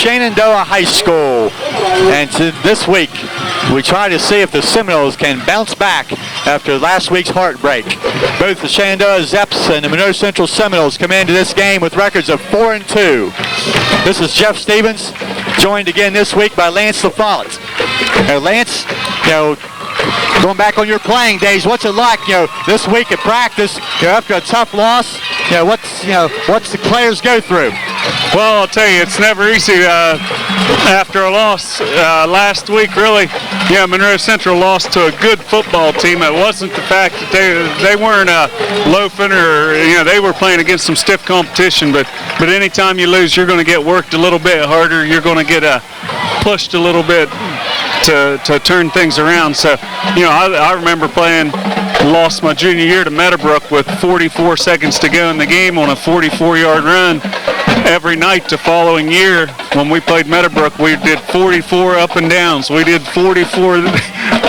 Shenandoah High School. And this week, we try to see if the Seminoles can bounce back after last week's heartbreak. Both the Shenandoah Zeps and the Monroe Central Seminoles come into this game with records of 4-2. This is Jeff Stevens, joined again this week by Lance LaFollette. Lance, going back on your playing days, what's it like, this week at practice, after a tough loss, what's the players go through? Well, I'll tell you, it's never easy after a loss. Last week, really, Monroe Central lost to a good football team. It wasn't the fact that they weren't loafing or, they were playing against some stiff competition, but anytime you lose, you're going to get worked a little bit harder. You're going to get pushed a little bit to turn things around. So, I remember lost my junior year to Meadowbrook with 44 seconds to go in the game on a 44-yard run. Every night the following year, when we played Meadowbrook, we did 44 up and downs. We did 44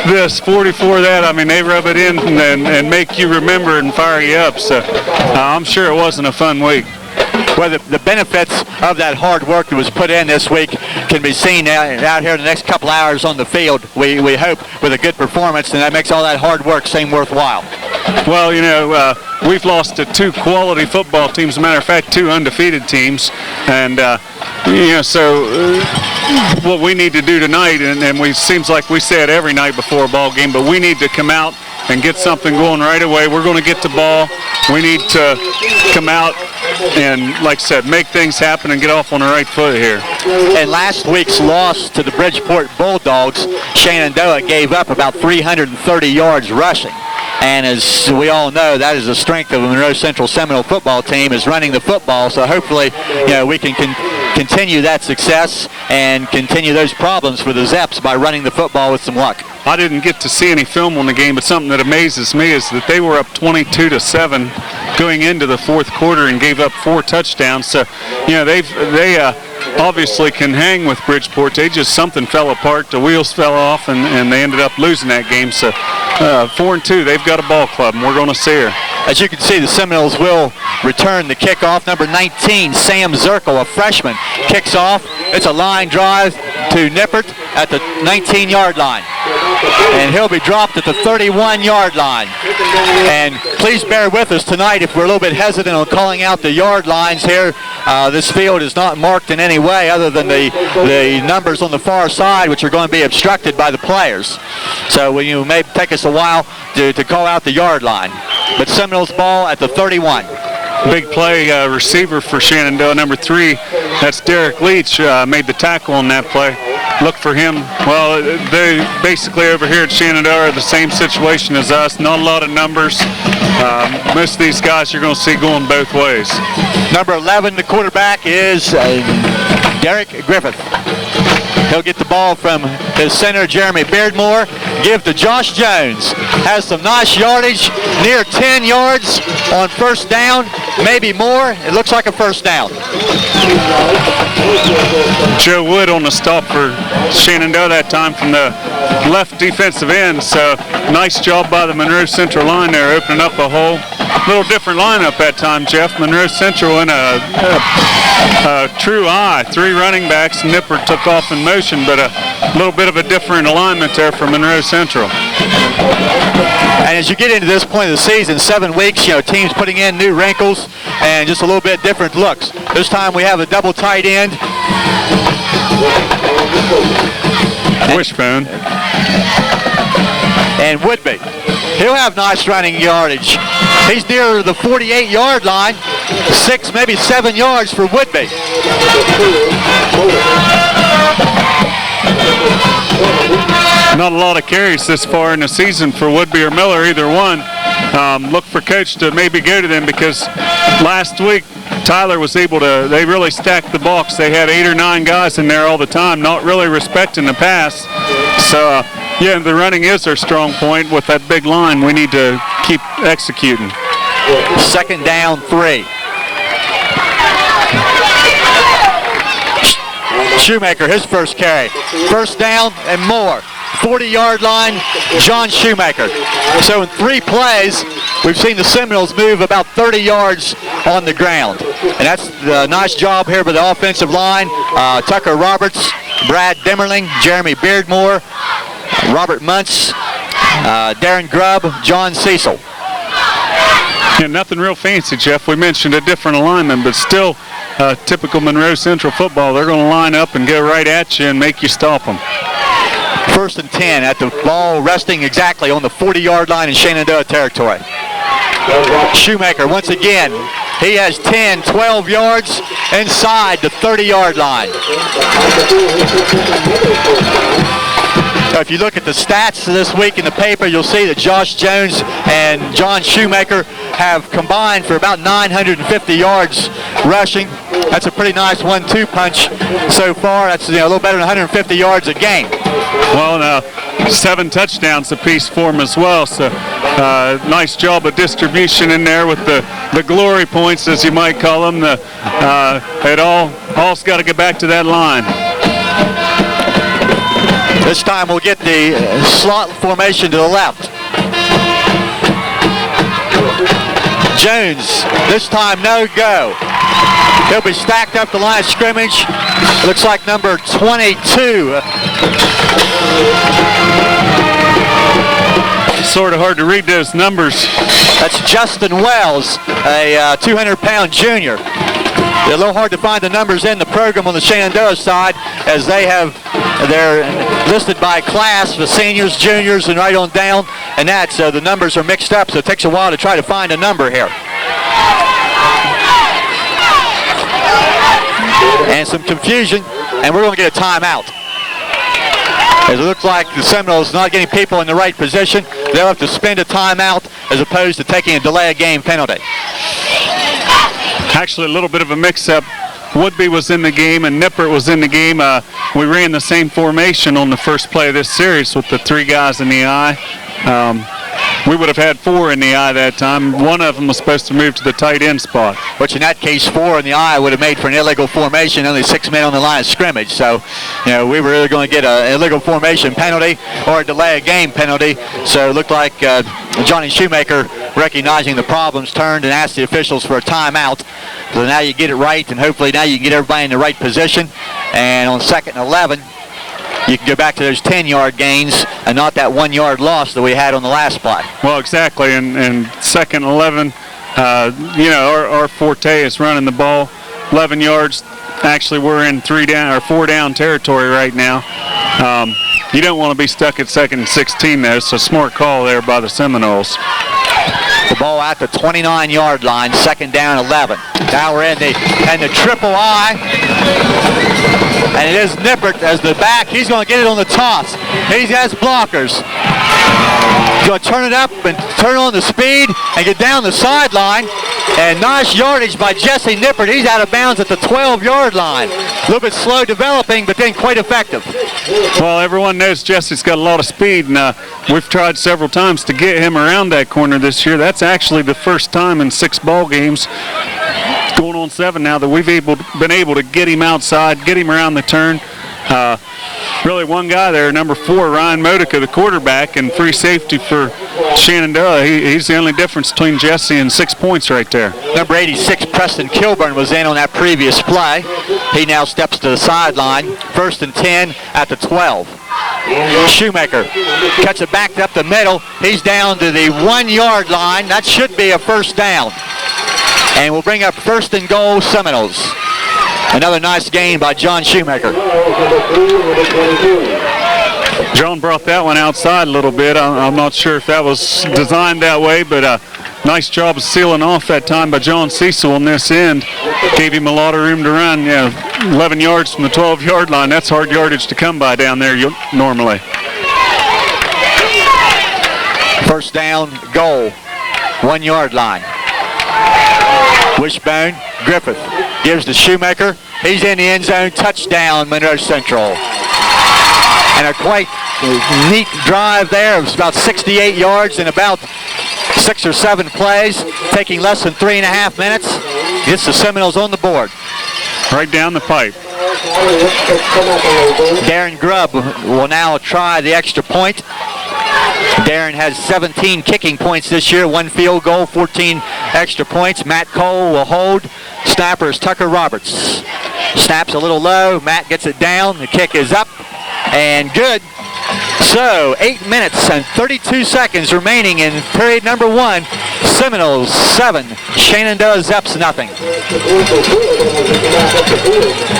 this, 44 that. I mean, they rub it in and make you remember and fire you up. So I'm sure it wasn't a fun week. Well, the benefits of that hard work that was put in this week can be seen out here in the next couple hours on the field, we hope, with a good performance, and that makes all that hard work seem worthwhile. Well, we've lost to two quality football teams. As a matter of fact, two undefeated teams. And, what we need to do tonight, and seems like we say it every night before a ball game, but we need to come out and get something going right away. We're going to get the ball. We need to come out and, like I said, make things happen and get off on the right foot here. And last week's loss to the Bridgeport Bulldogs, Shenandoah gave up about 330 yards rushing. And as we all know, that is the strength of the Monroe Central Seminole football team, is running the football. So hopefully, we can continue that success and continue those problems for the Zeps by running the football with some luck. I didn't get to see any film on the game, but something that amazes me is that they were up 22-7 going into the fourth quarter and gave up 4 touchdowns. So, they obviously can hang with Bridgeport. Something fell apart, the wheels fell off, and they ended up losing that game. So 4-2, they've got a ball club, and we're going to see her. As you can see, the Seminoles will return the kickoff. Number 19, Sam Zirkle, a freshman, kicks off. It's a line drive to Nippert at the 19-yard line. And he'll be dropped at the 31-yard line. And please bear with us tonight if we're a little bit hesitant on calling out the yard lines here. This field is not marked in any way other than the numbers on the far side, which are going to be obstructed by the players. So it may take us a while to call out the yard line. But Seminoles ball at the 31. Big play receiver for Shenandoah, number 3. That's Derek Leach, made the tackle on that play. Look for him. Well, they basically over here at Shenandoah are the same situation as us. Not a lot of numbers. Most of these guys you're going to see going both ways. Number 11, the quarterback, is Derek Griffith. He'll get the ball from his center, Jeremy Beardmore. Give to Josh Jones. Has some nice yardage, near 10 yards on first down, maybe more. It looks like a first down. Joe Wood on the stop for Shenandoah that time from the left defensive end. So nice job by the Monroe Central line there, opening up a hole. Little different lineup that time, Jeff. Monroe Central in a true eye. 3 running backs. Nippert took off in motion, but a little bit of a different alignment there for Monroe Central. And as you get into this point of the season, 7 weeks, teams putting in new wrinkles and just a little bit different looks. This time we have a double tight end. Wishbone. And Woodby. He'll have nice running yardage. He's near the 48-yard line. 6, maybe 7 yards for Woodby. Not a lot of carries this far in the season for Woodby or Miller, either one. Look for coach to maybe go to them, because last week Tyler was able to, they really stacked the box. They had 8 or 9 guys in there all the time, not really respecting the pass. So, the running is their strong point. With that big line, we need to keep executing. Second down, 3. Shoemaker, his first carry. First down and more. 40-yard line, John Shoemaker. So in 3 plays, we've seen the Seminoles move about 30 yards on the ground. And that's a nice job here by the offensive line. Tucker Roberts, Brad Demmerling, Jeremy Beardmore, Robert Muntz, Darren Grubb, John Cecil. Yeah, nothing real fancy, Jeff. We mentioned a different alignment, but still typical Monroe Central football. They're going to line up and go right at you and make you stop them. 1st and 10 at the ball resting exactly on the 40-yard line in Shenandoah territory. Shoemaker once again. He has 10, 12 yards inside the 30-yard line. So if you look at the stats this week in the paper, you'll see that Josh Jones and John Shoemaker have combined for about 950 yards rushing. That's a pretty nice 1-2 punch so far. That's a little better than 150 yards a game. Well, 7 touchdowns apiece for them as well. So nice job of distribution in there with the glory points, as you might call them. It all's got to get back to that line. This time we'll get the slot formation to the left. Jones, this time no go. He'll be stacked up the line of scrimmage. Looks like number 22. Sort of hard to read those numbers. That's Justin Wells, a 200-pound junior. They're a little hard to find the numbers in the program on the Shenandoah side, as they're listed by class, the seniors, juniors, and right on down, and so the numbers are mixed up, so it takes a while to try to find a number here. And some confusion, and we're going to get a timeout. As it looks like the Seminoles not getting people in the right position, they'll have to spend a timeout as opposed to taking a delay of game penalty. Actually, a little bit of a mix-up. Woodby was in the game and Nippert was in the game. We ran the same formation on the first play of this series with the 3 guys in the eye. We would have had 4 in the eye that time. One of them was supposed to move to the tight end spot. Which in that case, 4 in the eye would have made for an illegal formation, only 6 men on the line of scrimmage. So, we were either going to get an illegal formation penalty or a delay of game penalty. So it looked like Johnny Shoemaker, recognizing the problems, turned and asked the officials for a timeout. So now you get it right, and hopefully now you can get everybody in the right position. And on 2nd and 11, you can go back to those 10-yard gains and not that 1-yard loss that we had on the last play. Well, exactly. And 2nd and 11, our forte is running the ball. 11 yards. Actually, we're in 4 down territory right now. You don't want to be stuck at 2nd and 16 though. It's a smart call there by the Seminoles. The ball at the 29-yard line, 2nd down, 11. Now we're in the triple I. And it is Nippert as the back. He's going to get it on the toss. He has blockers. He's going to turn it up and turn on the speed and get down the sideline. And nice yardage by Jesse Nippert. He's out of bounds at the 12-yard line. A little bit slow developing, but then quite effective. Well, everyone knows Jesse's got a lot of speed, and we've tried several times to get him around that corner this year. That's actually the first time in 6 ball games, going on 7 now, that we've been able to get him outside, get him around the turn. Really one guy there, number 4, Ryan Modica, the quarterback, and free safety for Shenandoah. He's the only difference between Jesse and 6 points right there. Number 86, Preston Kilburn, was in on that previous play. He now steps to the sideline. 1st and 10 at the 12. Shoemaker cuts it back up the middle. He's down to the 1-yard line. That should be a 1st down. And we'll bring up 1st and goal, Seminoles. Another nice gain by John Shoemaker. John brought that one outside a little bit. I'm not sure if that was designed that way, but nice job of sealing off that time by John Cecil on this end. Gave him a lot of room to run. 11 yards from the 12-yard line. That's hard yardage to come by down there normally. 1st down, goal, 1-yard line. Wishbone, Griffith gives to Shoemaker. He's in the end zone. Touchdown, Monroe Central. And a quite neat drive there. It was about 68 yards in about 6 or 7 plays, taking less than 3.5 minutes. Gets the Seminoles on the board. Right down the pipe. Darren Grubb will now try the extra point. Darren has 17 kicking points this year, 1 field goal, 14 extra points. Matt Cole will hold. Snapper is Tucker Roberts. Snaps a little low. Matt gets it down. The kick is up and good. So 8 minutes and 32 seconds remaining in period number 1. Seminoles 7, Shenandoah Zeps nothing.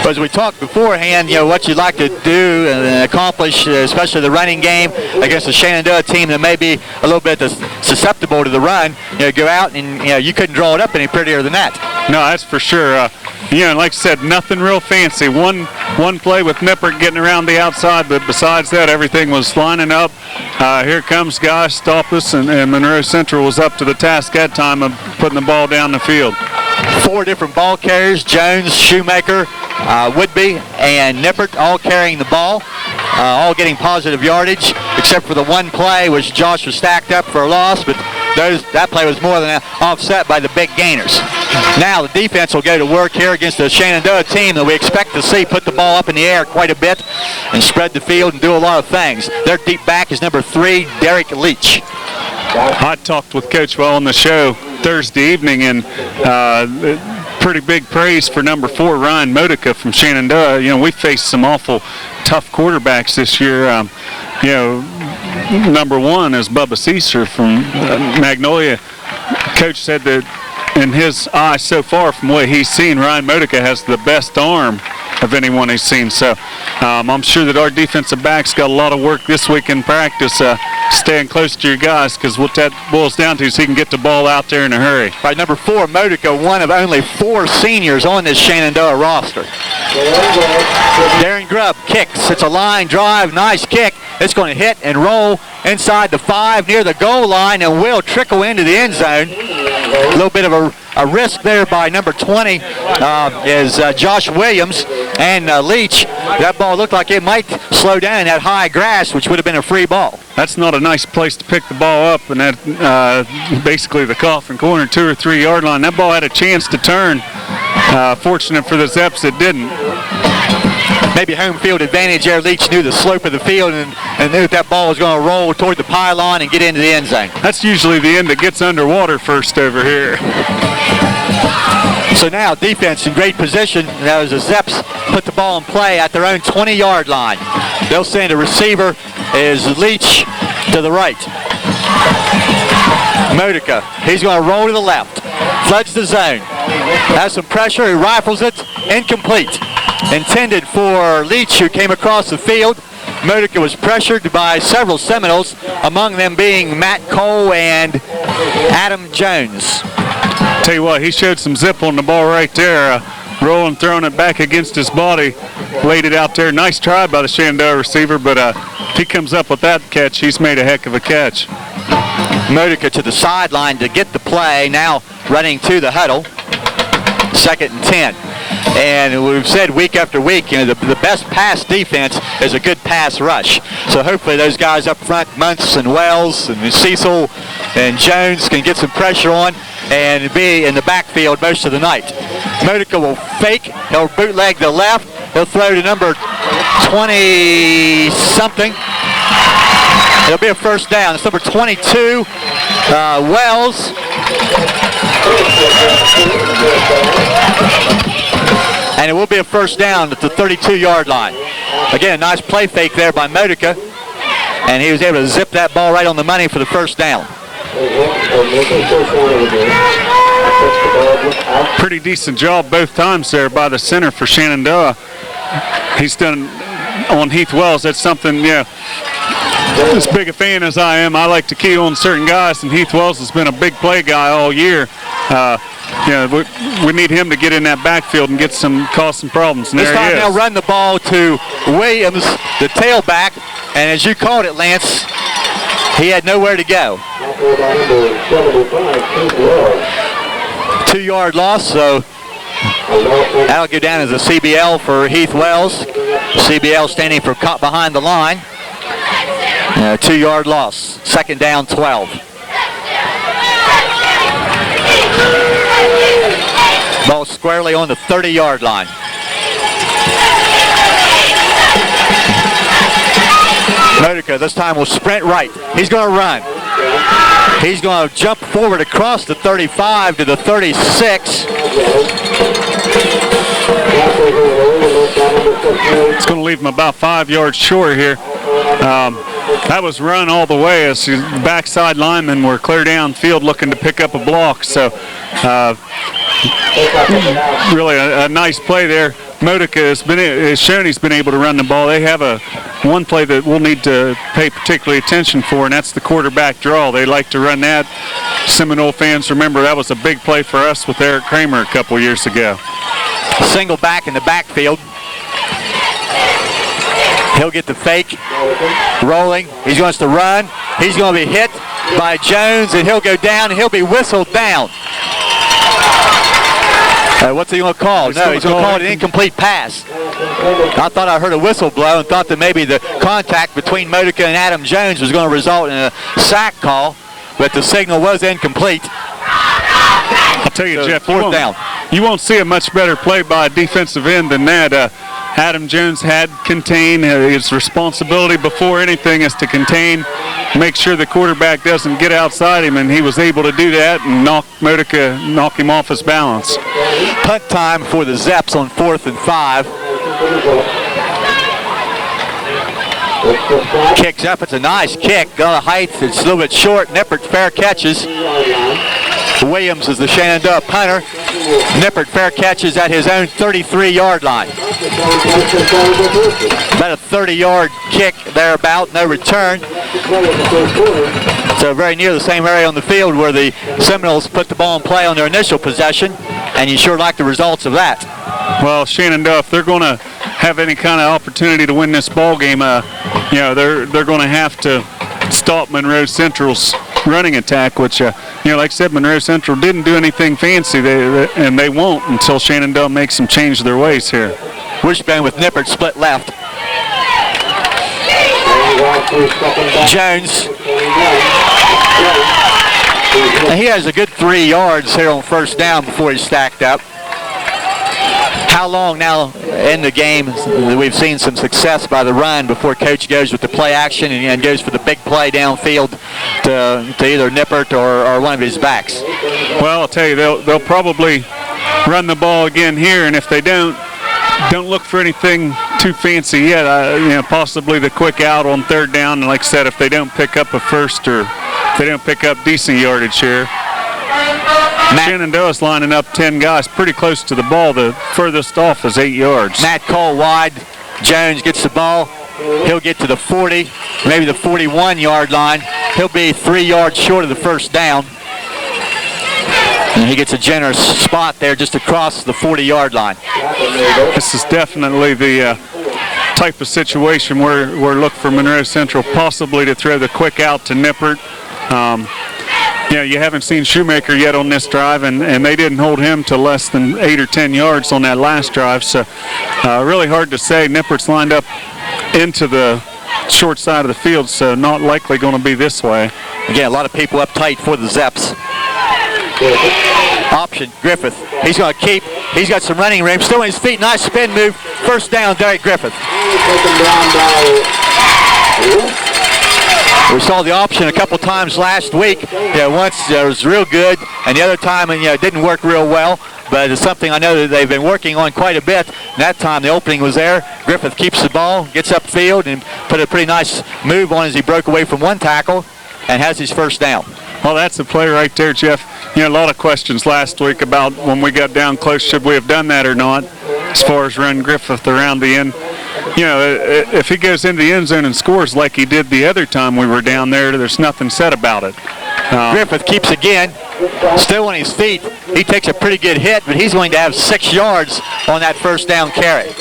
As we talked beforehand, what you'd like to do and accomplish, especially the running game against the Shenandoah team that may be a little bit susceptible to the run, go out and you couldn't draw it up any prettier than that. No, that's for sure. Like I said, nothing real fancy. One play with Nippert getting around the outside, but besides that, everything was lining up. Here comes guys, stop us, and Monroe Central was up to the task that time of putting the ball down the field. 4 different ball carriers, Jones, Shoemaker, Woodby, and Nippert, all carrying the ball, all getting positive yardage, except for the one play which Josh was stacked up for a loss, but that play was more than offset by the big gainers. Now the defense will go to work here against the Shenandoah team that we expect to see put the ball up in the air quite a bit and spread the field and do a lot of things. Their deep back is number 3, Derek Leach. I talked with Coach Well on the show Thursday evening, and pretty big praise for number 4, Ryan Modica from Shenandoah. We faced some awful tough quarterbacks this year. Number 1 is Bubba Ceaser from Magnolia. Coach said that in his eye so far, from what he's seen, Ryan Modica has the best arm of anyone he's seen. So I'm sure that our defensive backs got a lot of work this week in practice, staying close to your guys, because what that boils down to is he can get the ball out there in a hurry. Right, number 4, Modica, one of only 4 seniors on this Shenandoah roster. Darren Grubb kicks. It's a line drive, nice kick. It's going to hit and roll inside the 5 near the goal line and will trickle into the end zone. A little bit of a risk there by number 20 is Josh Williams and Leach. That ball looked like it might slow down in that high grass, which would have been a free ball. That's not a nice place to pick the ball up, and that basically the coffin corner, 2 or 3 yard line. That ball had a chance to turn. Fortunate for the Zeps, it didn't. Maybe home field advantage there. Leach knew the slope of the field and knew that ball was going to roll toward the pylon and get into the end zone. That's usually the end that gets underwater first over here. So now defense in great position as the Zeps put the ball in play at their own 20-yard line. They'll send a receiver is Leach to the right. Modica, he's going to roll to the left. Floods the zone. Has some pressure. He rifles it. Incomplete. Intended for Leach, who came across the field. Modica was pressured by several Seminoles, among them being Matt Cole and Adam Jones. Tell you what, he showed some zip on the ball right there, rolling, throwing it back against his body, laid it out there. Nice try by the Shenandoah receiver, but if he comes up with that catch, he's made a heck of a catch. Modica to the sideline to get the play, now running to the huddle. 2nd and 10. And we've said week after week, the best pass defense is a good pass rush. So hopefully those guys up front, Muntz and Wells and Cecil and Jones, can get some pressure on and be in the backfield most of the night. Modica will fake. He'll bootleg the left. He'll throw to number 20-something. It'll be a first down. It's number 22, Wells. And it will be a first down at the 32-yard line. Again, a nice play fake there by Modica, and he was able to zip that ball right on the money for the first down. Pretty decent job both times there by the center for Shenandoah. He's done on Heath Wells. That's something, as big a fan as I am, I like to key on certain guys, and Heath Wells has been a big play guy all year. We need him to get in that backfield and cause some problems. And this time they'll run the ball to Williams, the tailback, and as you called it, Lance, he had nowhere to go. 2-yard loss, so that'll go down as a CBL for Heath Wells. CBL standing for caught behind the line. 2-yard loss. 2nd down, 12. Ball squarely on the 30-yard line. Modica this time will sprint right. He's going to run. He's going to jump forward across the 35 to the 36. It's going to leave him about 5 yards short here. That was run all the way as the backside linemen were clear downfield looking to pick up a block. So really a nice play there. Modica has shown he's been able to run the ball. They have one play that we'll need to pay particularly attention for, and that's the quarterback draw. They like to run that. Seminole fans remember that was a big play for us with Eric Kramer a couple years ago. Single back in the backfield. He'll get the fake, rolling. He wants to run. He's going to be hit by Jones, and he'll go down, and he'll be whistled down. What's he going to call? No, he's going to call it an incomplete pass. I thought I heard a whistle blow and thought that maybe the contact between Modica and Adam Jones was going to result in a sack call, but the signal was incomplete. I'll tell you, So Jeff, fourth down. You won't see a much better play by a defensive end than that. Adam Jones had contained. His responsibility before anything is to contain, make sure the quarterback doesn't get outside him, and he was able to do that and knock him off his balance. Punt time for the Zeps on 4th and 5. Kicks up. It's a nice kick. Got a height. It's a little bit short. Nippert fair catches. Williams is the Shenandoah punter. Nippert fair catches at his own 33-yard line. About a 30-yard kick thereabout. No return. So very near the same area on the field where the Seminoles put the ball in play on their initial possession, and you sure like the results of that. Well, Shenandoah, if they're going to have any kind of opportunity to win this ball game, they're going to have to stop Monroe Central's running attack, which, like I said, Monroe Central didn't do anything fancy, and they won't until Shenandoah makes them change their ways here. Wishbone with Nippert split left. Jones. And he has a good 3 yards here on first down before he's stacked up. How long now in the game we've seen some success by the run before coach goes with the play action and goes for the big play downfield to either Nippert or one of his backs? Well, I'll tell you, they'll probably run the ball again here, and if they don't look for anything too fancy yet. Possibly the quick out on third down, and like I said, if they don't pick up a first or if they don't pick up decent yardage here. Shenandoah's lining up 10 guys pretty close to the ball. The furthest off is 8 yards. Matt Cole wide. Jones gets the ball. He'll get to the 40, maybe the 41-yard line. He'll be 3 yards short of the first down. And he gets a generous spot there just across the 40-yard line. This is definitely the type of situation where we're looking for Monroe Central possibly to throw the quick out to Nippert. You haven't seen Shoemaker yet on this drive, and they didn't hold him to less than 8 or 10 yards on that last drive. So really hard to say. Nippert's lined up into the short side of the field, so not likely going to be this way. Again, a lot of people uptight for the Zeps. Option, Griffith. He's going to keep. He's got some running room. Still on his feet. Nice spin move. First down, Derek Griffith. We saw the option a couple times last week. Once it was real good, and the other time it didn't work real well. But it's something I know that they've been working on quite a bit. And that time the opening was there. Griffith keeps the ball, gets upfield, and put a pretty nice move on as he broke away from one tackle and has his first down. Well, that's a play right there, Jeff. A lot of questions last week about when we got down close, should we have done that or not, as far as run Griffith around the end. If he goes into the end zone and scores like he did the other time we were down there, there's nothing said about it. Griffith keeps again, still on his feet. He takes a pretty good hit, but he's going to have 6 yards on that first down carry.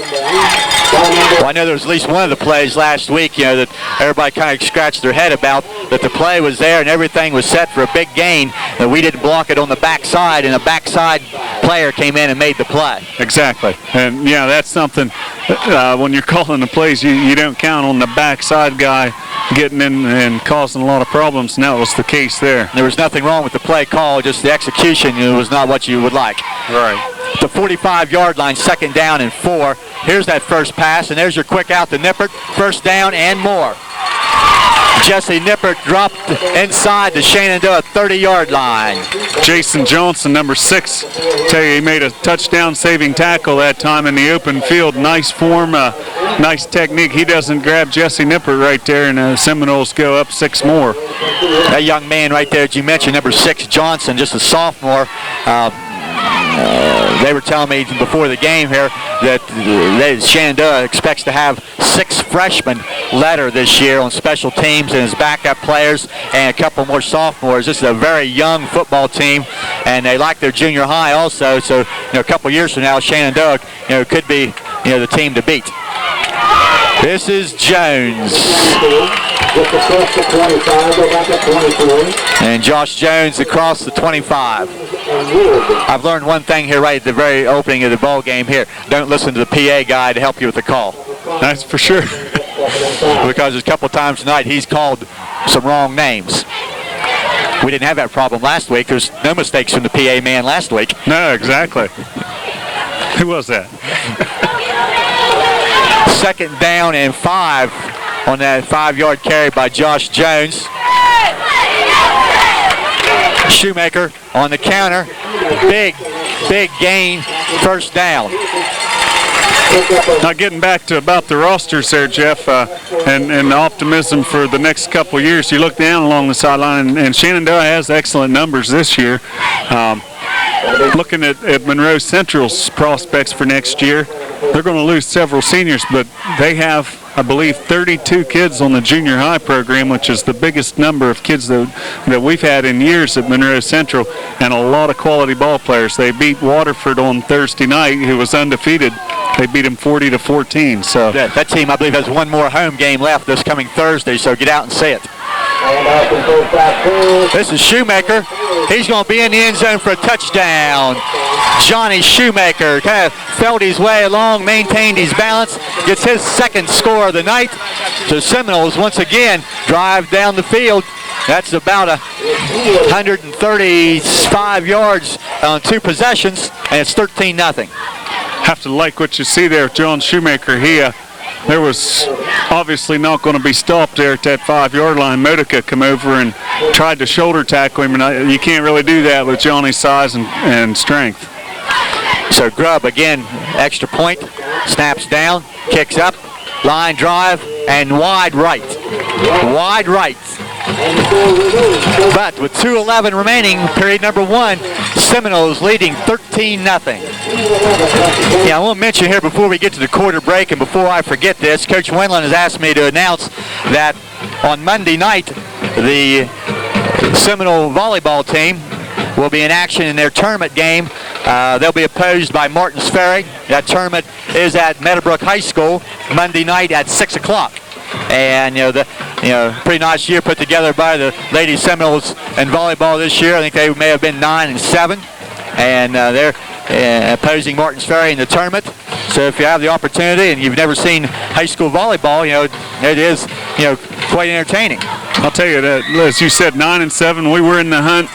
Well, I know there was at least one of the plays last week, that everybody kind of scratched their head about, that the play was there and everything was set for a big gain, that we didn't block it on the backside, and a backside player came in and made the play. Exactly. And, that's something, when you're calling the plays, you don't count on the backside guy getting in and causing a lot of problems, and that was the case there. There was nothing wrong with the play call, just the execution was not what you would like. Right. The 45-yard line, second down and 4. Here's that first pass, and there's your quick out to Nippert. First down and more. Jesse Nippert dropped inside the Shenandoah 30-yard line. Jason Johnson, number 6, tell you he made a touchdown saving tackle that time in the open field. Nice form, nice technique. He doesn't grab Jesse Nippert right there, and the Seminoles go up 6 more. That young man right there that you mentioned, number 6, Johnson, just a sophomore. They were telling me before the game here that Shenandoah expects to have 6 freshmen letter this year on special teams and as backup players, and a couple more sophomores. This is a very young football team, and they like their junior high also. So, a couple years from now, Shenandoah, could be, the team to beat. This is Jones. And Josh Jones across the 25. I've learned one thing here right at the very opening of the ball game here. Don't listen to the PA guy to help you with the call. That's for sure. Because a couple times tonight he's called some wrong names. We didn't have that problem last week. There's no mistakes from the PA man last week. No, exactly. Who was that? 2nd down and 5 on that 5-yard carry by Josh Jones. Shoemaker on the counter. Big gain, 1st down. Now getting back to about the rosters there, Jeff, and the optimism for the next couple of years. You look down along the sideline, and Shenandoah has excellent numbers this year. Looking at Monroe Central's prospects for next year, they're going to lose several seniors, but they have, I believe, 32 kids on the junior high program, which is the biggest number of kids that we've had in years at Monroe Central, and a lot of quality ball players. They beat Waterford on Thursday night, who was undefeated. They beat them 40-14. So that team, I believe, has one more home game left this coming Thursday, so get out and see it. This is Shoemaker. He's going to be in the end zone for a touchdown. Johnny Shoemaker kind of felt his way along, maintained his balance, gets his 2nd score of the night. So Seminoles once again drive down the field. That's about 135 yards on 2 possessions, and it's 13-0. Have to like what you see there with John Shoemaker. There was obviously not going to be stopped there at that 5-yard line. Modica come over and tried to shoulder tackle him, and you can't really do that with Johnny's size and strength. So Grubb again, extra point, snaps down, kicks up, line drive, and wide right. Wide right. But with 2:11 remaining, period number 1, Seminoles leading 13-0. Yeah, I want to mention here before we get to the quarter break, and before I forget this, Coach Wendland has asked me to announce that on Monday night, the Seminole volleyball team will be in action in their tournament game. They'll be opposed by Martins Ferry. That tournament is at Meadowbrook High School Monday night at 6 o'clock. And pretty nice year put together by the Lady Seminoles in volleyball this year. I think they may have been 9-7, and they're opposing Martins Ferry in the tournament. So if you have the opportunity and you've never seen high school volleyball, it is quite entertaining. I'll tell you that, as you said, 9-7. We were in the hunt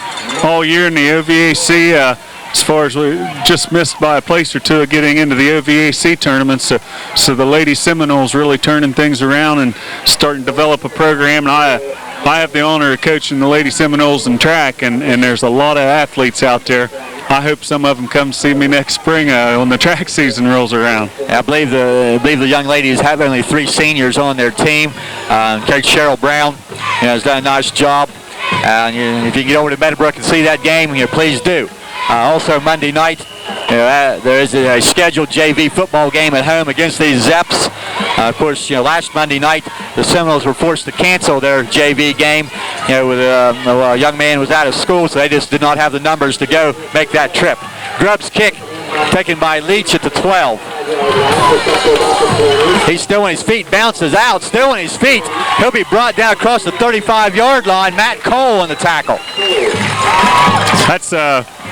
all year in the OVAC. As far as we just missed by a place or two of getting into the OVAC tournament. So the Lady Seminoles really turning things around and starting to develop a program. And I have the honor of coaching the Lady Seminoles in track, and there's a lot of athletes out there. I hope some of them come see me next spring when the track season rolls around. I believe the young ladies have only 3 seniors on their team. Coach Cheryl Brown has done a nice job. If you can get over to Meadowbrook and see that game, please do. Also Monday night, there is a scheduled JV football game at home against these Zeps. Of course, last Monday night, the Seminoles were forced to cancel their JV game. With a young man was out of school, so they just did not have the numbers to go make that trip. Grubb's kick taken by Leach at the 12. He's still on his feet, bounces out, still on his feet. He'll be brought down across the 35-yard line. Matt Cole on the tackle. That's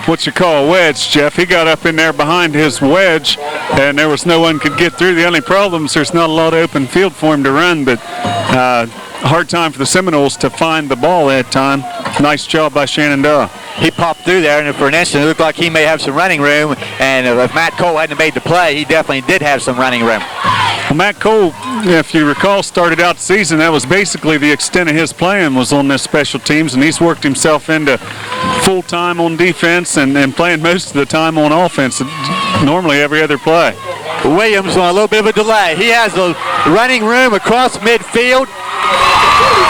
what you call a wedge, Jeff. He got up in there behind his wedge, and there was no one could get through. The only problem is there's not a lot of open field for him to run, but hard time for the Seminoles to find the ball that time. Nice job by Shenandoah. He popped through there, and for an instant, it looked like he may have some running room, and if Matt Cole hadn't made the play, he definitely did have some running room. Matt Cole, if you recall, started out the season. That was basically the extent of his plan was on this special teams, and he's worked himself into full-time on defense and playing most of the time on offense, normally every other play. Williams on a little bit of a delay. He has the running room across midfield.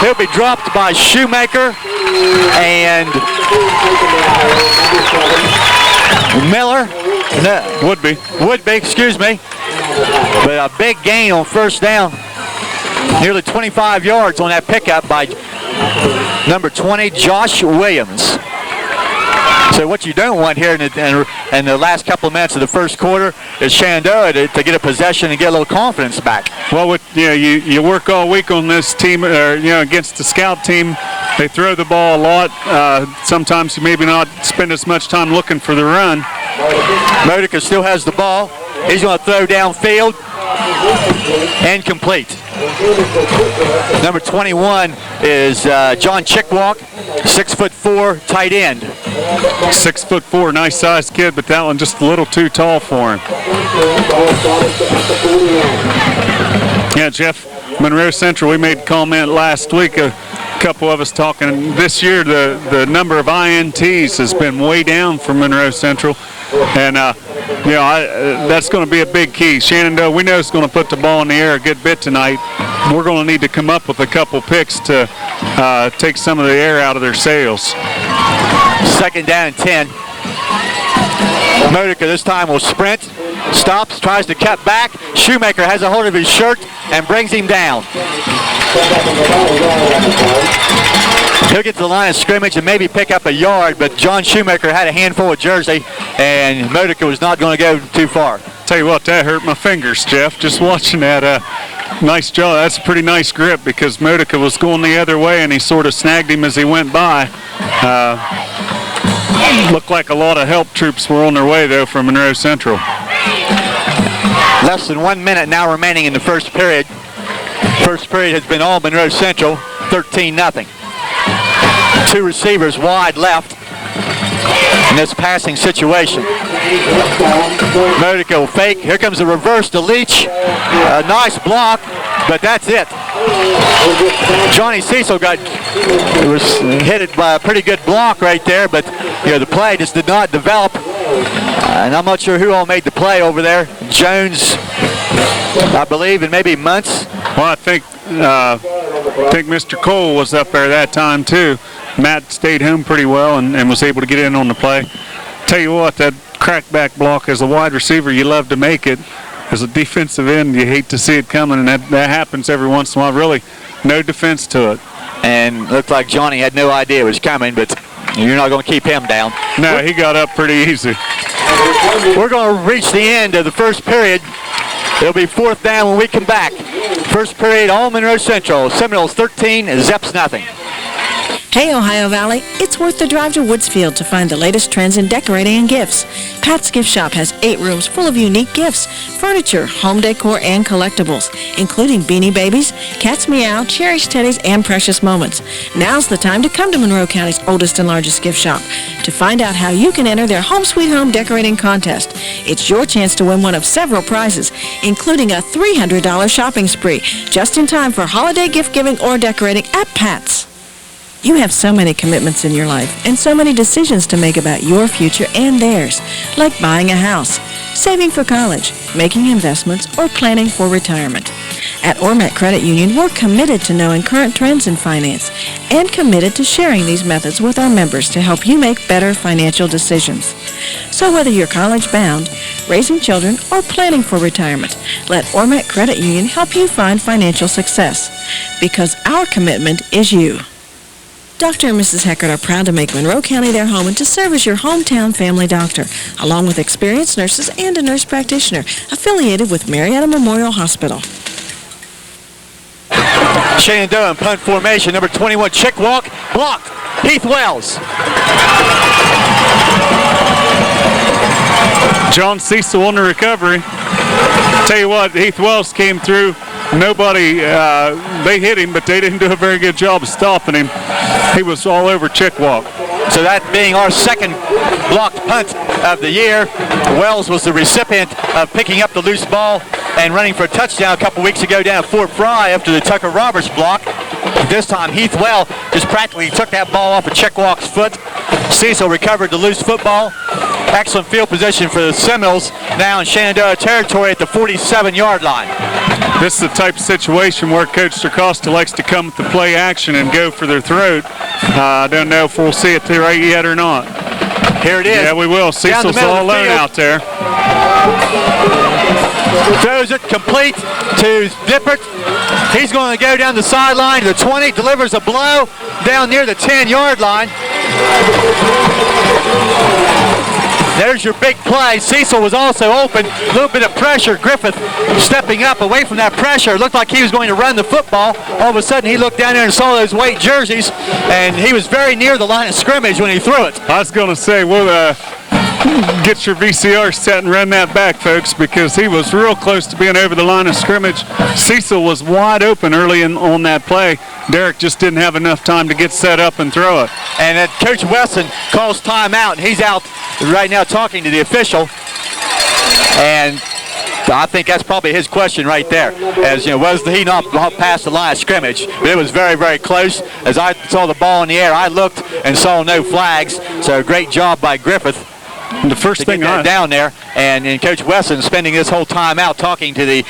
He'll be dropped by Shoemaker and Miller. Woodby, excuse me. But a big gain on first down. Nearly 25 yards on that pickup by number 20, Josh Williams. So what you don't want here in the last couple of minutes of the first quarter is Shenandoah to get a possession and get a little confidence back. Well, you work all week on this team, against the scout team. They throw the ball a lot. Sometimes you maybe not spend as much time looking for the run. Modica still has the ball. He's going to throw downfield. Incomplete. Number 21 is John Chickwalk, 6'4", tight end. 6'4", nice sized kid, but that one just a little too tall for him. Yeah, Jeff, Monroe Central, we made a comment last week, a couple of us talking. This year, the number of INTs has been way down for Monroe Central, and that's going to be a big key. Shenandoah, we know, is going to put the ball in the air a good bit tonight. We're going to need to come up with a couple picks to take some of the air out of their sails. Second down and 10. Modica this time will sprint, stops, tries to cut back. Shoemaker has a hold of his shirt and brings him down. He'll get to the line of scrimmage and maybe pick up a yard, but John Shoemaker had a handful of jersey, and Modica was not going to go too far. Tell you what, that hurt my fingers, Jeff, just watching that. Nice job. That's a pretty nice grip because Modica was going the other way, and he sort of snagged him as he went by. Looked like a lot of help troops were on their way, though, from Monroe Central. Less than 1 minute now remaining in the first period. First period has been all Monroe Central, 13-0. Two receivers wide left in this passing situation. Modica will fake. Here comes the reverse to Leach. A nice block, but that's it. Johnny Cecil was hit by a pretty good block right there, but the play just did not develop. And I'm not sure who all made the play over there. Jones, I believe, and maybe Muntz. Well, I think Mr. Cole was up there that time too. Matt stayed home pretty well and was able to get in on the play. Tell you what, that crackback block as a wide receiver, you love to make it. As a defensive end, you hate to see it coming, and that happens every once in a while. Really, no defense to it. And looked like Johnny had no idea it was coming, but you're not going to keep him down. No, he got up pretty easy. We're going to reach the end of the first period. It'll be fourth down when we come back. First period, all Monroe Central. Seminoles 13, Zeps nothing. Hey, Ohio Valley, it's worth the drive to Woodsfield to find the latest trends in decorating and gifts. Pat's Gift Shop has 8 rooms full of unique gifts, furniture, home decor, and collectibles, including Beanie Babies, Cats Meow, Cherished Teddies, and Precious Moments. Now's the time to come to Monroe County's oldest and largest gift shop to find out how you can enter their Home Sweet Home decorating contest. It's your chance to win one of several prizes, including a $300 shopping spree, just in time for holiday gift giving or decorating at Pat's. You have so many commitments in your life and so many decisions to make about your future and theirs, like buying a house, saving for college, making investments, or planning for retirement. At Ormet Credit Union, we're committed to knowing current trends in finance and committed to sharing these methods with our members to help you make better financial decisions. So whether you're college-bound, raising children, or planning for retirement, let Ormet Credit Union help you find financial success, because our commitment is you. Dr. and Mrs. Heckert are proud to make Monroe County their home and to serve as your hometown family doctor, along with experienced nurses and a nurse practitioner affiliated with Marietta Memorial Hospital. Shenandoah in punt formation, number 21, Chickwalk, blocked. Heath Wells. John Cecil on the recovery. Tell you what, Heath Wells came through. Nobody, they hit him, but they didn't do a very good job of stopping him. He was all over Chickwalk. So that being our second blocked punt of the year, Wells was the recipient of picking up the loose ball. and running for a touchdown a couple weeks ago down at Fort Fry after the Tucker Roberts block. This time Heath Well just practically took that ball off of Checkwalk's foot. Cecil recovered the loose football. Excellent field position for the Seminoles now in Shenandoah territory at the 47-yard line. This is the type of situation where Coach Circosta likes to come with the play action and go for their throat. I don't know if we'll see it right yet or not. Here it is. Yeah, we will. Cecil's all alone out there. Throws it complete to Nippert. He's going to go down the sideline to the 20, delivers a blow down near the 10-yard line. There's your big play. Cecil was also open. A little bit of pressure. Griffith stepping up away from that pressure. It looked like he was going to run the football. All of a sudden, he looked down there and saw those white jerseys, and he was very near the line of scrimmage when he threw it. I was going to say, we'll get your VCR set and run that back, folks, because he was real close to being over the line of scrimmage. Cecil was wide open early on that play. Derek just didn't have enough time to get set up and throw it. And then Coach Wesson calls timeout, and he's out right now talking to the official. And I think that's probably his question right there. As you know, was he not past the line of scrimmage? But it was very, very close. As I saw the ball in the air, I looked and saw no flags. So great job by Griffith. The first thing down there, and Coach Wesson spending this whole time out talking to the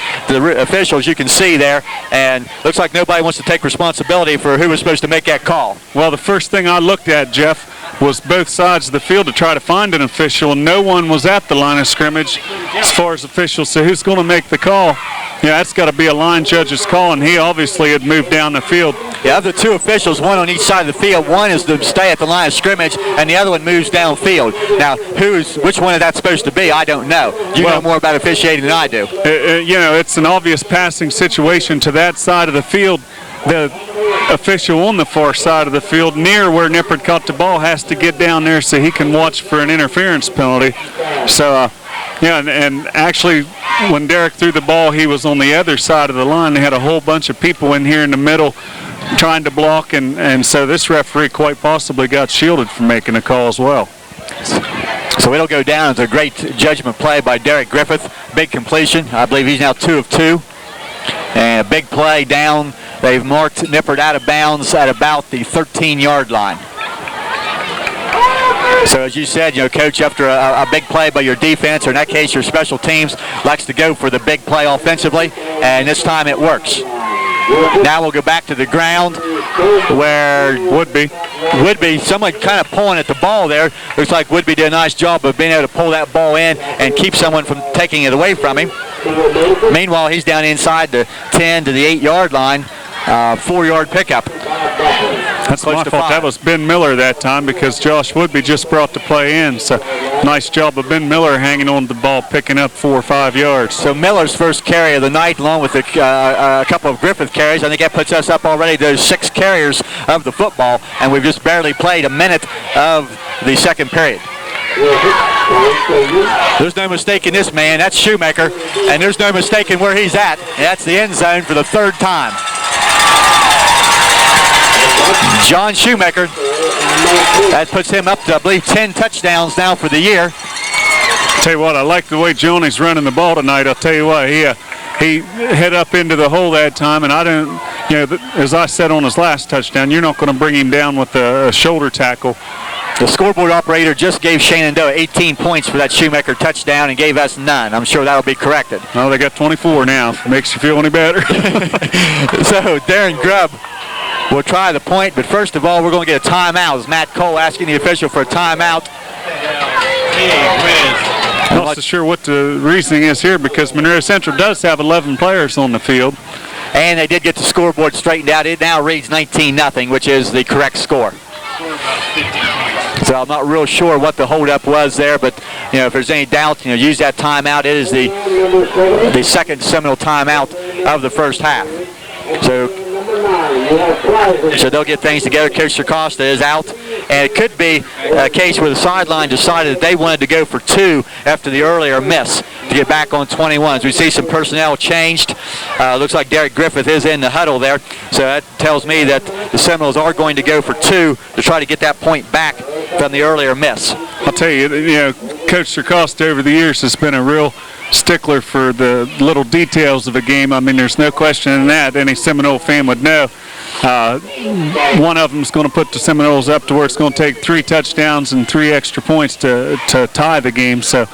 officials, you can see there, and looks like nobody wants to take responsibility for who was supposed to make that call. Well, the first thing I looked at, Jeff, was both sides of the field to try to find an official, and no one was at the line of scrimmage as far as officials. So who's going to make the call? Yeah, that's got to be a line judge's call, and he obviously had moved down the field. Yeah, of the two officials, one on each side of the field, one is to stay at the line of scrimmage, and the other one moves downfield. Now, which one is that supposed to be? I don't know. You know more about officiating than I do. You know, it's an obvious passing situation to that side of the field. The official on the far side of the field, near where Nippert caught the ball, has to get down there so he can watch for an interference penalty. So, yeah, and actually, when Derek threw the ball, he was on the other side of the line. They had a whole bunch of people in here in the middle trying to block, and so this referee quite possibly got shielded from making a call as well. So it'll go down as a great judgment play by Derek Griffith. Big completion. I believe he's now 2 of 2. And a big play down. They've marked Nippert out of bounds at about the 13-yard line. So as you said, you know, Coach, after a big play by your defense, or in that case your special teams, likes to go for the big play offensively, and this time it works. Now we'll go back to the ground where Woodby, someone kind of pulling at the ball there. Looks like Woodby did a nice job of being able to pull that ball in and keep someone from taking it away from him. Meanwhile, he's down inside the 10 to the 8-yard line, 4-yard pickup. That's my fault. That was Ben Miller that time because Josh Woodby just brought the play in. So nice job of Ben Miller hanging on to the ball, picking up 4 or 5 yards. So Miller's first carry of the night, along with a couple of Griffith carries. I think that puts us up already to 6 carriers of the football, and we've just barely played a minute of the second period. There's no mistaking this man. That's Shoemaker, and there's no mistaking where he's at. That's the end zone for the 3rd time. John Shoemaker. That puts him up to, I believe, 10 touchdowns now for the year. Tell you what, I like the way Johnny's running the ball tonight. I'll tell you what, he hit up into the hole that time, and I don't, you know, as I said on his last touchdown, you're not going to bring him down with a shoulder tackle. The scoreboard operator just gave Shenandoah 18 points for that Shoemaker touchdown and gave us none. I'm sure that'll be corrected. Well, they got 24 now. If it makes you feel any better. So Darren Grubb will try the point, but first of all, we're going to get a timeout. As Matt Cole asking the official for a timeout. I'm not so sure what the reasoning is here because Monroe Central does have 11 players on the field. And they did get the scoreboard straightened out. It now reads 19-0, which is the correct score. So I'm not real sure what the holdup was there, but you know, if there's any doubt, you know, use that timeout. It is the second Seminole timeout of the first half. So they'll get things together. Coach Circosta is out, and it could be a case where the sideline decided that they wanted to go for 2 after the earlier miss to get back on 21s. We see some personnel changed. Looks like Derek Griffith is in the huddle there, so that tells me that the Seminoles are going to go for 2 to try to get that point back from the earlier miss. I'll tell you, you know, Coach Circosta over the years has been a real stickler for the little details of a game. I mean, there's no question in that. Any Seminole fan would know. One of them is going to put the Seminoles up to where it's going to take 3 touchdowns and 3 extra points to tie the game. So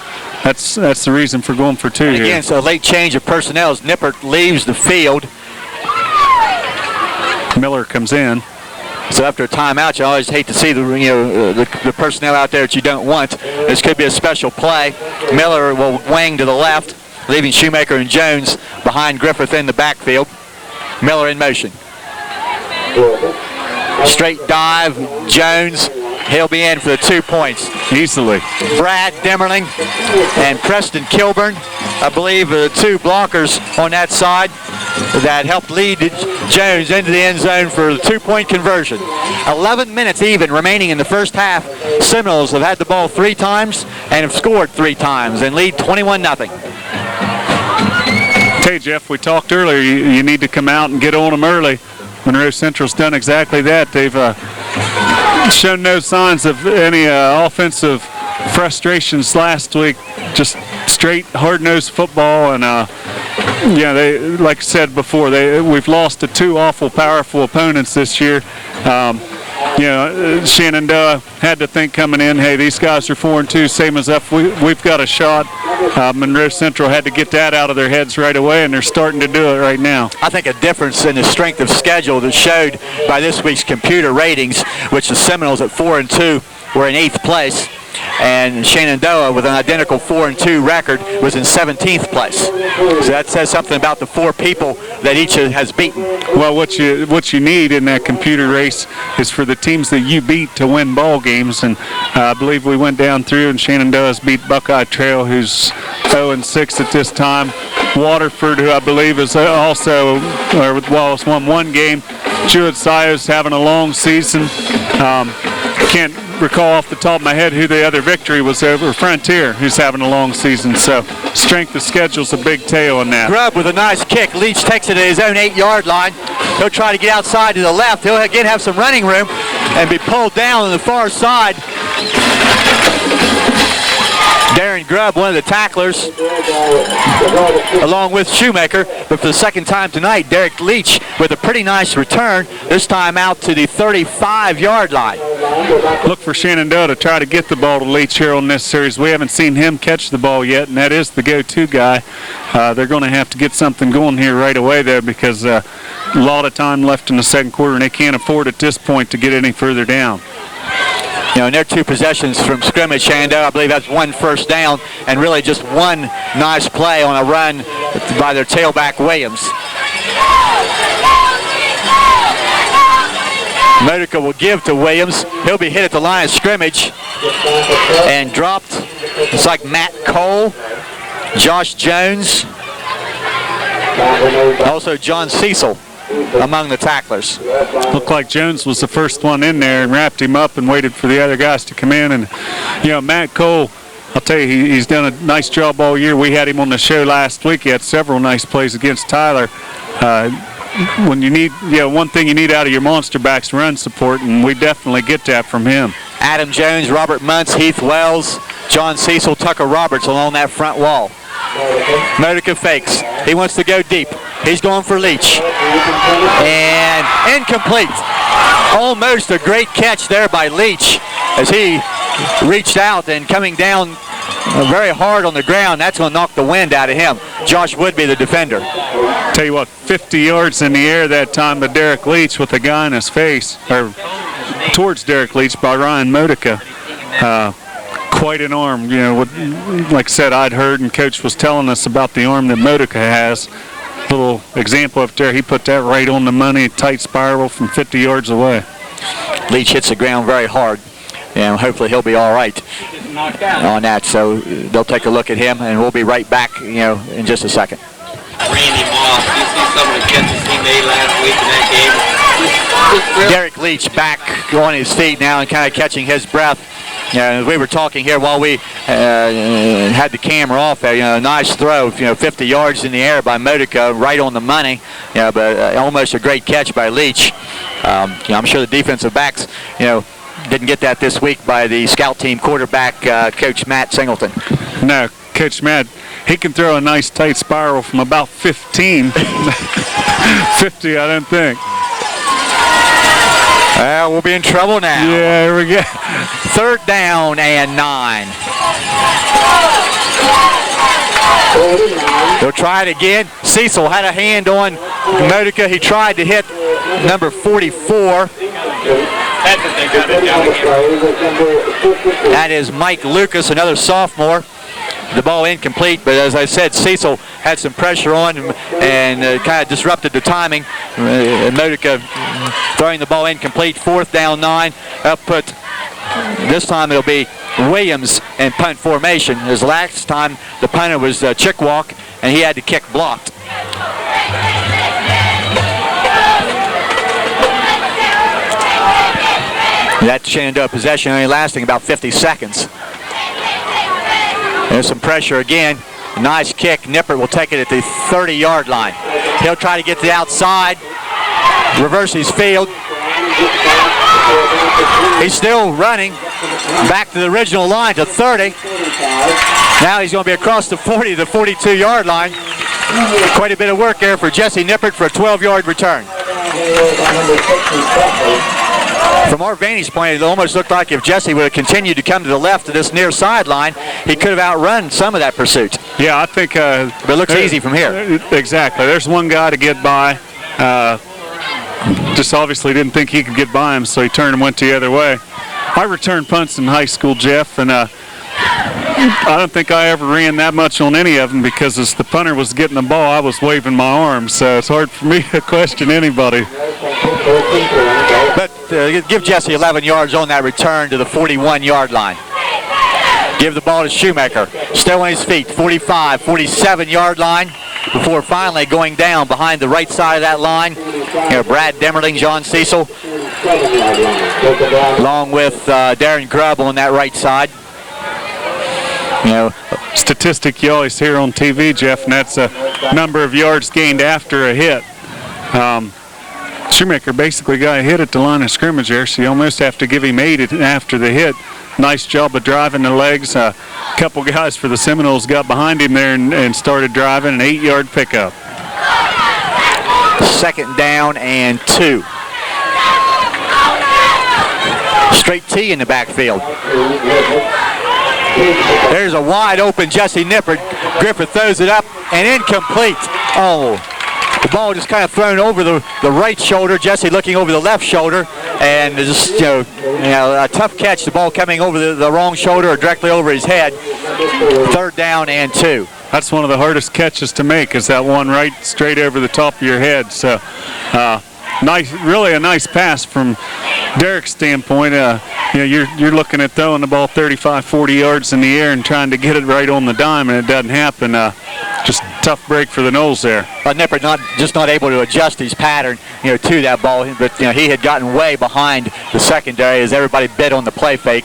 that's the reason for going for 2 here. Again, so a late change of personnel as Nippert leaves the field. Miller comes in. So after a timeout, you always hate to see the personnel out there that you don't want. This could be a special play. Miller will wing to the left, leaving Shoemaker and Jones behind Griffith in the backfield. Miller in motion. Straight dive, Jones. He'll be in for the 2 points. Easily. Brad Demmerling and Preston Kilburn, I believe, are the 2 blockers on that side that helped lead Jones into the end zone for the 2-point conversion. 11 minutes even remaining in the first half. Seminoles have had the ball 3 times and have scored 3 times and lead 21-0. Hey, Jeff, we talked earlier, you need to come out and get on them early. Monroe Central's done exactly that. They've shown no signs of any offensive frustrations last week. Just straight hard-nosed football, and they, like I said before, we've lost to 2 awful, powerful opponents this year. Shenandoah had to think coming in, hey, these guys are 4-2, same as us. We've got a shot. Monroe Central had to get that out of their heads right away, and they're starting to do it right now. I think a difference in the strength of schedule that's showed by this week's computer ratings, which the Seminoles at 4-2 were in 8th place, and Shenandoah with an identical 4-2 record was in 17th place. So that says something about the 4 people that each has beaten. Well, what you need in that computer race is for the teams that you beat to win ball games, and I believe we went down through, and Shenandoah's beat Buckeye Trail, who's 0-6 at this time. Waterford, who I believe is also, has won 1 game. Jewett-Syo's having a long season. Can't recall off the top of my head who the other victory was over. Frontier, who's having a long season. So strength of schedule's a big tail on that. Grubb with a nice kick. Leach takes it at his own 8-yard line. He'll try to get outside to the left. He'll again have some running room and be pulled down on the far side. Darren Grubb, one of the tacklers, along with Shoemaker. But for the second time tonight, Derek Leach with a pretty nice return, this time out to the 35-yard line. Look for Shenandoah to try to get the ball to Leach here on this series. We haven't seen him catch the ball yet, and that is the go-to guy. They're going to have to get something going here right away there, because a lot of time left in the second quarter, and they can't afford at this point to get any further down. In their 2 possessions from scrimmage, Shenandoah, I believe that's 1 first down and really just 1 nice play on a run by their tailback, Williams. Modica will give to Williams. He'll be hit at the line of scrimmage and dropped. It's like Matt Cole, Josh Jones, also John Cecil among the tacklers. Looked like Jones was the first one in there and wrapped him up and waited for the other guys to come in. And, Matt Cole, I'll tell you, he's done a nice job all year. We had him on the show last week. He had several nice plays against Tyler. When you need, one thing you need out of your monster backs, run support, and we definitely get that from him. Adam Jones, Robert Muntz, Heath Wells, John Cecil, Tucker Roberts along that front wall. Modica fakes. He wants to go deep. He's going for Leach. And incomplete. Almost a great catch there by Leach as he reached out and coming down very hard on the ground. That's going to knock the wind out of him. Josh Woodby, the defender. Tell you what, 50 yards in the air that time to Derek Leach with a guy in his face, or towards Derek Leach by Ryan Modica. Quite an arm. Like I said, I'd heard and Coach was telling us about the arm that Modica has. Little example up there, he put that right on the money, tight spiral from 50 yards away. Leach hits the ground very hard, and hopefully he'll be all right on that. So they'll take a look at him, and we'll be right back, in just a second. Randy Moss, you see some of the catches he made last week in that game. Derek Leach back on his feet now and kind of catching his breath. We were talking here while we had the camera off there. Nice throw, 50 yards in the air by Modica, right on the money. But almost a great catch by Leach. I'm sure the defensive backs, didn't get that this week by the scout team quarterback, Coach Matt Singleton. No, Coach Matt, he can throw a nice tight spiral from about 15. 50, I don't think. We'll be in trouble now. Yeah, here we go. 3rd down and 9. They'll try it again. Cecil had a hand on Modica. He tried to hit number 44. That is Mike Lucas, another sophomore. The ball incomplete, but as I said, Cecil had some pressure on him and kind of disrupted the timing. Modica throwing the ball incomplete. 4th down 9. Output this time it'll be Williams in punt formation. As last time the punter was Chickwalk and he had the kick blocked. That Shenandoah possession only lasting about 50 seconds. There's some pressure again. Nice kick. Nippert will take it at the 30-yard line. He'll try to get to the outside. Reverse his field. He's still running back to the original line to 30. Now he's going to be across the 40 to the 42-yard line. Quite a bit of work there for Jesse Nippert for a 12-yard return. From our vantage point, it almost looked like if Jesse would have continued to come to the left of this near sideline, he could have outrun some of that pursuit. Yeah, I think... but it looks easy from here. Exactly. There's one guy to get by. Just obviously didn't think he could get by him, so he turned and went the other way. I returned punts in high school, Jeff, and I don't think I ever ran that much on any of them because as the punter was getting the ball, I was waving my arms, so it's hard for me to question anybody. But give Jesse 11 yards on that return to the 41-yard line. Give the ball to Shoemaker. Still on his feet, 45, 47-yard line before finally going down behind the right side of that line. Here, Brad Demmerling, John Cecil, along with Darren Grubb on that right side. You know, statistic you always hear on TV, Jeff, and that's a number of yards gained after a hit. Shoemaker basically got hit at the line of scrimmage there, so you almost have to give him 8 after the hit. Nice job of driving the legs. A couple guys for the Seminoles got behind him there and started driving an 8-yard pickup. 2nd down and 2. Straight T in the backfield. There's a wide open Jesse Nippert. Griffith throws it up and incomplete. Oh, the ball just kind of thrown over the right shoulder. Jesse looking over the left shoulder, and just a tough catch. The ball coming over the wrong shoulder or directly over his head. 3rd down and 2. That's one of the hardest catches to make, is that one right straight over the top of your head. So, nice, really a nice pass from Derek's standpoint. You're looking at throwing the ball 35, 40 yards in the air and trying to get it right on the dime, and it doesn't happen. Just tough break for the Noles there. Nippert not able to adjust his pattern, to that ball, but he had gotten way behind the secondary as everybody bid on the play fake.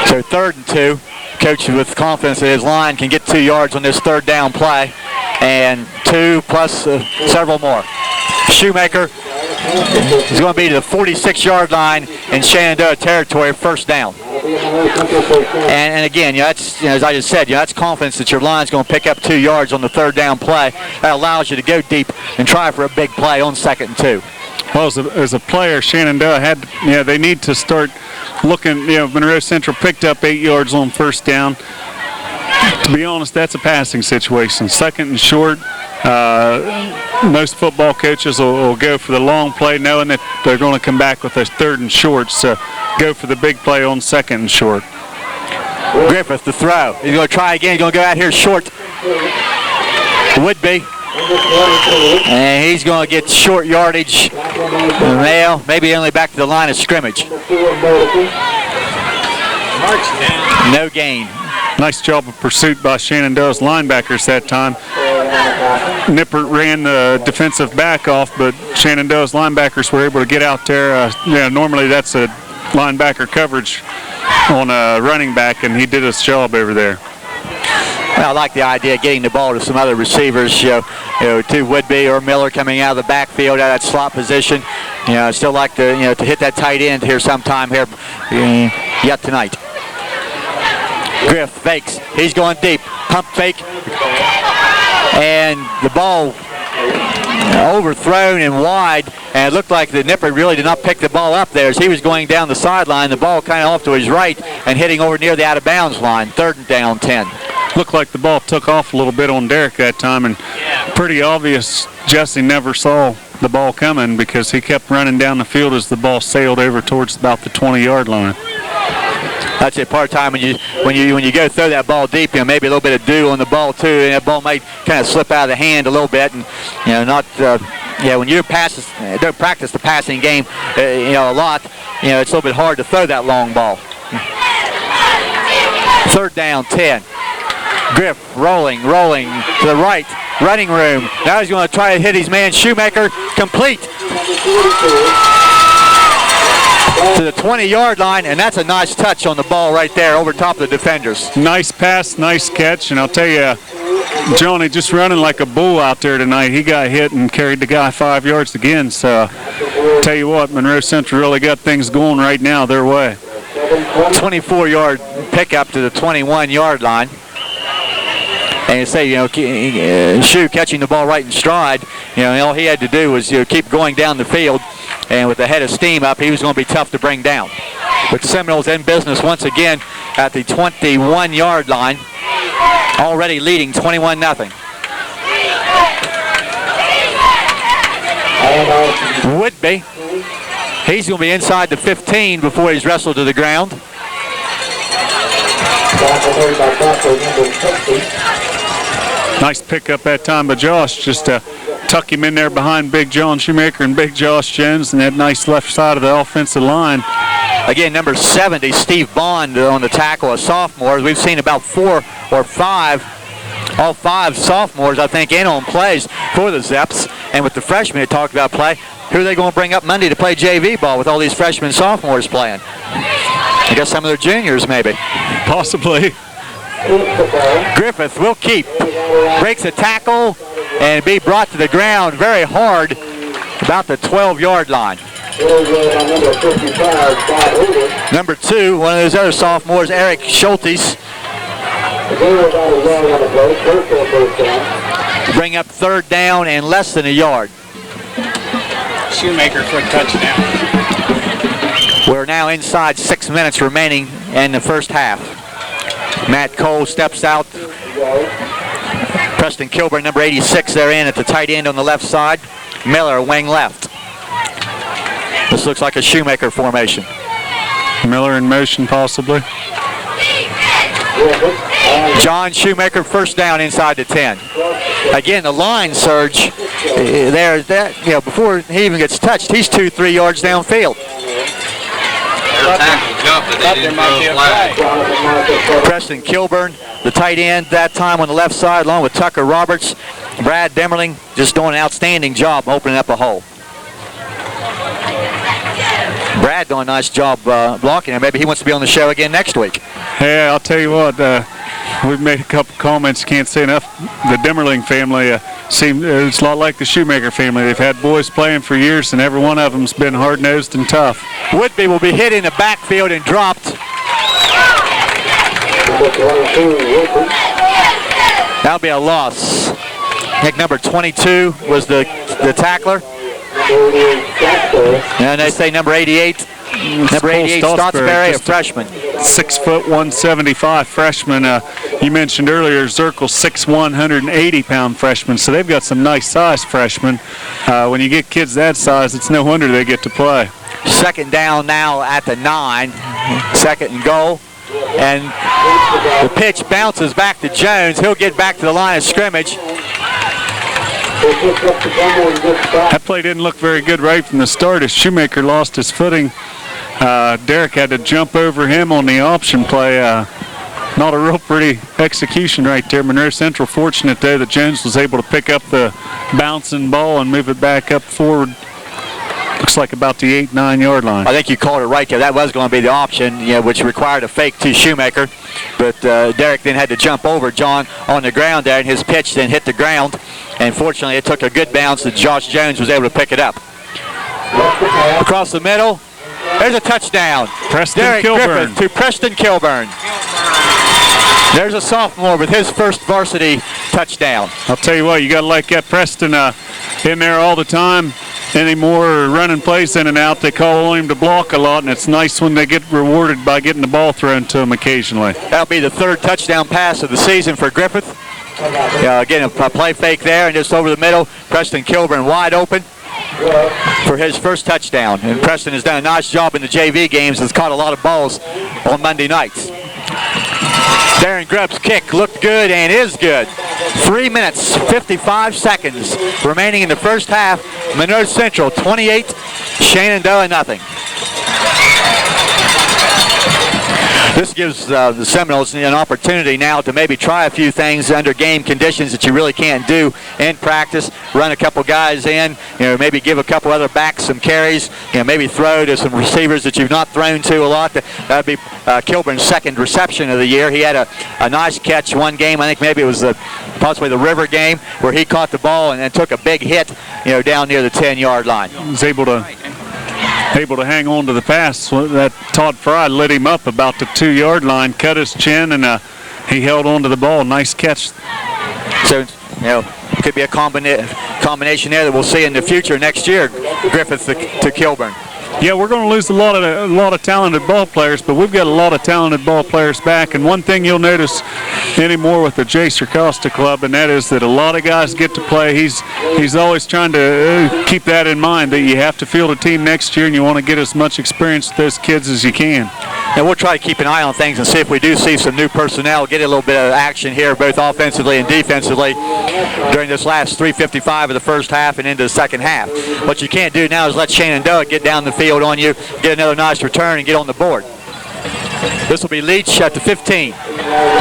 So 3rd and 2. Coach with confidence that his line can get 2 yards on this 3rd down play, and 2 plus several more. Shoemaker is going to be to the 46-yard line in Shenandoah territory, 1st down. And again, that's as I just said, that's confidence that your line's going to pick up 2 yards on the 3rd down play. That allows you to go deep and try for a big play on 2nd and 2. Well, as a player, Shenandoah had, they need to start looking. Monroe Central picked up 8 yards on 1st down. To be honest, that's a passing situation. 2nd and short. Most football coaches will go for the long play, knowing that they're going to come back with a 3rd and short. So go for the big play on 2nd and short. Griffith to throw. He's going to try again. He's going to go out here short. Would be. And he's going to get short yardage. Well, maybe only back to the line of scrimmage. No gain. Nice job of pursuit by Shenandoah's linebackers that time. Nippert ran the defensive back off, but Shenandoah's linebackers were able to get out there. Normally that's a linebacker coverage on a running back, and he did his job over there. Well, I like the idea of getting the ball to some other receivers, to Woodby or Miller coming out of the backfield out of that slot position. I still like to hit that tight end here sometime here yet tonight. Griff fakes. He's going deep. Pump fake. And the ball overthrown and wide. And it looked like the Nipper really did not pick the ball up there as he was going down the sideline. The ball kind of off to his right and hitting over near the out-of-bounds line. 3rd and down 10. Looked like the ball took off a little bit on Derek that time, and pretty obvious Jesse never saw the ball coming because he kept running down the field as the ball sailed over towards about the 20-yard line. That's it. Part of the time when you go throw that ball deep, maybe a little bit of dew on the ball too, and that ball might kind of slip out of the hand a little bit, and not. When you don't practice the passing game, a lot, it's a little bit hard to throw that long ball. 3rd down 10. Griff rolling to the right, running room. Now he's going to try to hit his man Shoemaker, complete to the 20-yard line, and that's a nice touch on the ball right there over top of the defenders. Nice pass, nice catch, and I'll tell you, Johnny just running like a bull out there tonight. He got hit and carried the guy 5 yards again, so tell you what, Monroe Central really got things going right now their way. 24-yard pickup to the 21-yard line. And you say, Shue catching the ball right in stride, all he had to do was keep going down the field, and with the head of steam up, he was going to be tough to bring down. But the Seminoles in business once again at the 21-yard line, already leading 21-0. Woodby, he's going to be inside the 15 before he's wrestled to the ground. Nice pickup that time by Josh, just to tuck him in there behind Big John Shoemaker and Big Josh Jones and that nice left side of the offensive line. Again, number 70, Steve Bond on the tackle, a sophomore. We've seen about 4 or 5, all 5 sophomores, I think, in on plays for the Zeps. And with the freshmen that talked about play, who are they going to bring up Monday to play JV ball with all these freshmen and sophomores playing? I guess some of their juniors, maybe. Possibly. Griffith will keep. Breaks a tackle and be brought to the ground very hard about the 12-yard line. Number 2, one of those other sophomores, Eric Schultes. Bring up 3rd down and less than a yard. Shoemaker for a touchdown. We're now inside 6 minutes remaining in the first half. Matt Cole steps out. Preston Kilburn, number 86, there in at the tight end on the left side. Miller, wing left. This looks like a Shoemaker formation. Miller in motion, possibly. John Shoemaker, 1st down inside the 10. Again, the line surge there. Before he even gets touched, he's 2-3 yards downfield. Preston Kilburn, the tight end that time on the left side, along with Tucker Roberts. Brad Demmerling just doing an outstanding job opening up a hole. Brad doing a nice job blocking him. Maybe he wants to be on the show again next week. Yeah, I'll tell you what, we've made a couple comments, can't say enough. The Demmerling family it's a lot like the Shoemaker family. They've had boys playing for years, and every one of them's been hard-nosed and tough. Woodby will be hit in the backfield and dropped. That'll be a loss. I think number 22 was the tackler. And they say number 88. Number 88, Stottsbury, a freshman. 6 foot 175 freshman. You mentioned earlier, Zirkle, 6'1", 180-pound freshman. So they've got some nice size freshmen. When you get kids that size, it's no wonder they get to play. 2nd down now at the 9. 2nd and goal. And the pitch bounces back to Jones. He'll get back to the line of scrimmage. That play didn't look very good right from the start as Shoemaker lost his footing. Derek had to jump over him on the option play. Not a real pretty execution right there. Monroe Central fortunate though that Jones was able to pick up the bouncing ball and move it back up forward. Looks like about the 8-9 yard line. I think you called it right there. That was going to be the option, which required a fake to Shoemaker. But Derek then had to jump over John on the ground there, and his pitch then hit the ground. And fortunately, it took a good bounce that Josh Jones was able to pick it up. Across the middle, there's a touchdown. Preston Derek Kilburn. Griffith to Preston Kilburn. There's a sophomore with his first varsity touchdown. I'll tell you what, you got to like that Preston in there all the time. Any more running plays in and out, they call him to block a lot, and it's nice when they get rewarded by getting the ball thrown to them occasionally. That'll be the third touchdown pass of the season for Griffith. Again, a play fake there, and just over the middle, Preston Kilburn wide open for his first touchdown. And Preston has done a nice job in the JV games, has caught a lot of balls on Monday nights. Darren Grubb's kick looked good and is good. 3 minutes, 55 seconds remaining in the first half. Monroe Central 28, Shenandoah nothing. This gives the Seminoles an opportunity now to maybe try a few things under game conditions that you really can't do in practice. Run a couple guys in, maybe give a couple other backs some carries, maybe throw to some receivers that you've not thrown to a lot. That would be Kilburn's second reception of the year. He had a nice catch one game. I think maybe it was possibly the River game where he caught the ball and took a big hit, down near the 10-yard line. He was able to hang on to the pass. That Todd Fry lit him up about the 2-yard line, cut his chin, and he held on to the ball. Nice catch. So, could be a combination there that we'll see in the future next year, Griffith to Kilburn. Yeah, we're going to lose a lot of talented ball players, but we've got a lot of talented ball players back. And one thing you'll notice anymore with the Jaser Costa Club, and that is that a lot of guys get to play. He's always trying to keep that in mind, that you have to field a team next year, and you want to get as much experience with those kids as you can. And we'll try to keep an eye on things and see if we do see some new personnel, get a little bit of action here, both offensively and defensively, during this last 3:55 of the first half and into the second half. What you can't do now is let Shenandoah get down the field on you, get another nice return, and get on the board. This will be Leach at the 15.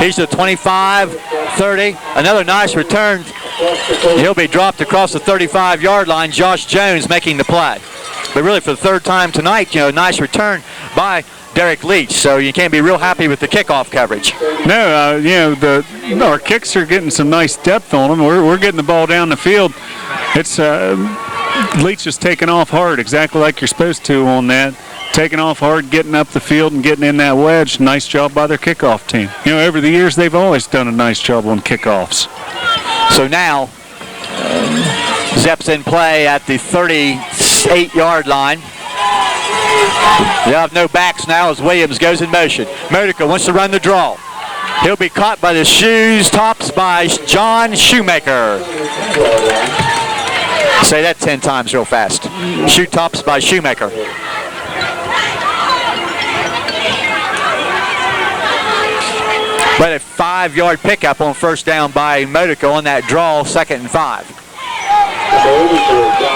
He's to 25, 30. Another nice return. He'll be dropped across the 35-yard line. Josh Jones making the play. But really for the third time tonight, nice return by Derek Leach. So you can't be real happy with the kickoff coverage. No, our kicks are getting some nice depth on them. We're getting the ball down the field. It's Leach is taking off hard, exactly like you're supposed to on that. Taking off hard, getting up the field, and getting in that wedge. Nice job by their kickoff team. Over the years, they've always done a nice job on kickoffs. So now, Zepp's in play at the 38-yard line. They have no backs now as Williams goes in motion. Modica wants to run the draw. He'll be caught by the shoes, tops by John Shoemaker. Say that 10 times real fast. Shoe tops by Shoemaker. But a 5-yard pickup on first down by Modica on that draw, 2nd and 5.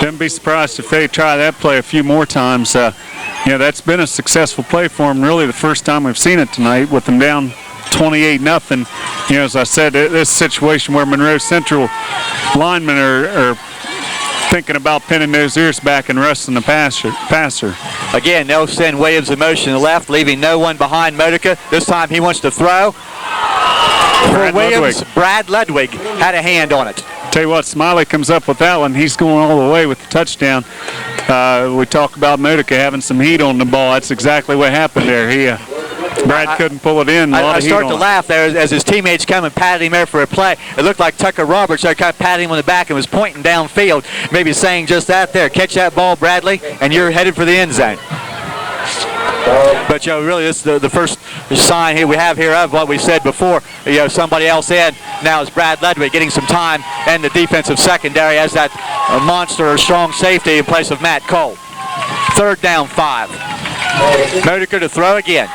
Don't be surprised if they try that play a few more times. That's been a successful play for them. Really, the first time we've seen it tonight with them down 28-0. As I said, this situation where Monroe Central linemen are thinking about pinning those ears back and resting the passer. Again, they'll send Williams in motion to the left, leaving no one behind Modica. This time he wants to throw. For Williams, Brad Ludwig had a hand on it. Tell you what, Smiley comes up with that one. He's going all the way with the touchdown. We talk about Modica having some heat on the ball. That's exactly what happened there. Brad couldn't pull it in. I start to laugh there as his teammates come and patted him there for a play. It looked like Tucker Roberts there kind of patting him on the back and was pointing downfield, maybe saying just that there. Catch that ball, Bradley, and you're headed for the end zone. But really, this is the first sign here we have here of what we said before. Somebody else in. Now is Brad Ludwig getting some time, and the defensive secondary has that monster or strong safety in place of Matt Cole. 3rd down, 5. Modica to throw again.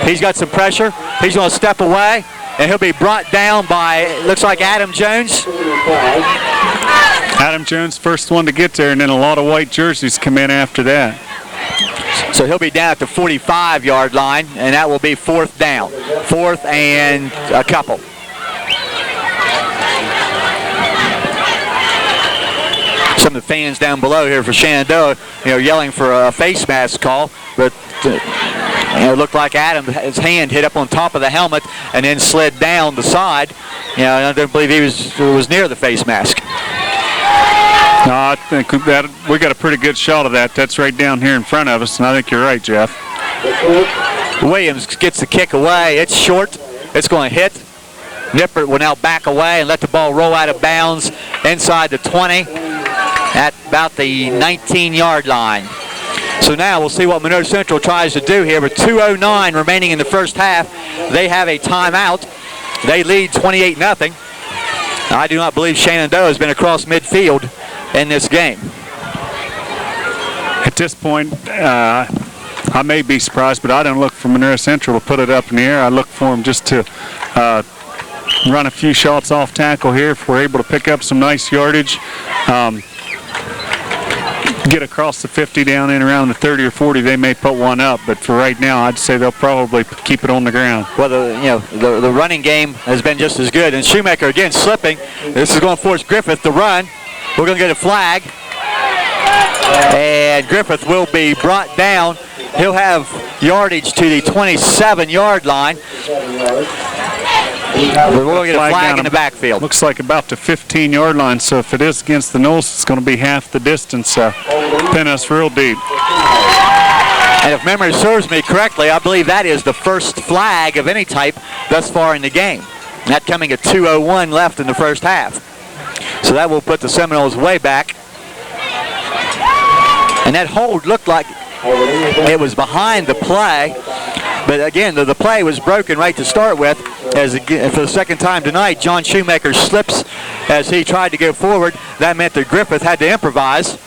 He's got some pressure. He's going to step away, and he'll be brought down by, looks like Adam Jones. Adam Jones, first one to get there, and then a lot of white jerseys come in after that. So he'll be down at the 45-yard line, and that will be 4th down. 4th and a couple. Some of the fans down below here for Shenandoah, yelling for a face mask call, but it looked like his hand hit up on top of the helmet and then slid down the side. I don't believe he was near the face mask. No, I think that we got a pretty good shot of that. That's right down here in front of us, and I think you're right, Jeff. Williams gets the kick away. It's short. It's going to hit Nippert will now back away and let the ball roll out of bounds inside the 20 at about the 19-yard line. So now we'll see what Monroe Central tries to do here with 2:09 remaining in the first half. They have a timeout. They lead 28-0. I do not believe Shenandoah has been across midfield in this game. At this point, I may be surprised, but I don't look for Monroe Central to put it up in the air. I look for them just to run a few shots off tackle here if we're able to pick up some nice yardage. Get across the 50 down in around the 30 or 40, they may put one up, but for right now I'd say they'll probably keep it on the ground. Well, the running game has been just as good, and Shoemaker again slipping. This is going to force Griffith to run. We're going to get a flag, and Griffith will be brought down. He'll have yardage to the 27-yard line. But we'll get a flag in the backfield. Looks like about the 15-yard line, so if it is against the Knolls, it's going to be half the distance, pin us real deep. And if memory serves me correctly, I believe that is the first flag of any type thus far in the game. That coming at 2:01 left in the first half. So that will put the Seminoles way back. And that hold looked like it was behind the play. But again, the play was broken right to start with. As for the second time tonight, John Shoemaker slips as he tried to go forward. That meant that Griffith had to improvise.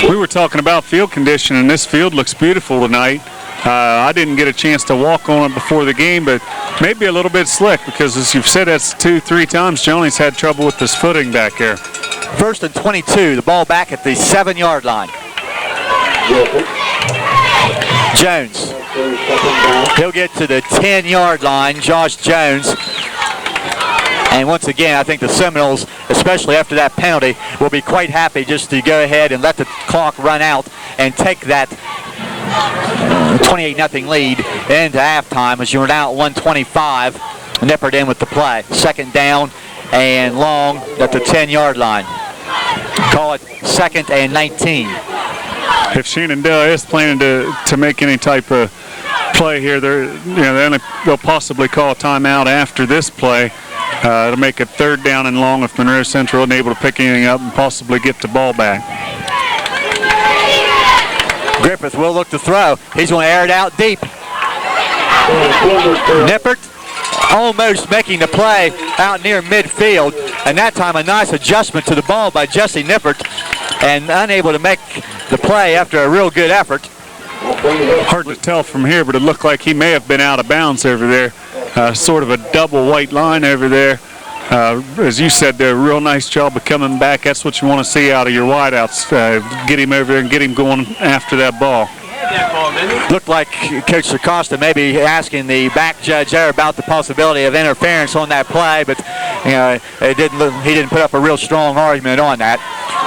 We were talking about field condition, and this field looks beautiful tonight. I didn't get a chance to walk on it before the game, but maybe a little bit slick because, as you've said, that's 2-3 times Johnny's had trouble with his footing back there. First and 22, the ball back at the 7-yard line. Jones. He'll get to the 10-yard line, Josh Jones. And once again, I think the Seminoles, especially after that penalty, will be quite happy just to go ahead and let the clock run out and take that 28-0 lead into halftime as you're now at 125. Nippert in with the play. Second down and long at the 10-yard line. Call it 2nd and 19. If Shenandoah is planning to make any type of play here, they'll possibly call a timeout after this play. It'll make it 3rd down and long if Monroe Central isn't able to pick anything up and possibly get the ball back. Griffith will look to throw. He's going to air it out deep. Nippert almost making the play out near midfield, and that time a nice adjustment to the ball by Jesse Nippert, and unable to make the play after a real good effort. Hard to tell from here, but it looked like he may have been out of bounds over there. Sort of a double white line over there. As you said, a real nice job of coming back. That's what you want to see out of your wideouts. Get him over there and get him going after that ball. Looked like Coach Acosta maybe asking the back judge there about the possibility of interference on that play, but he didn't put up a real strong argument on that.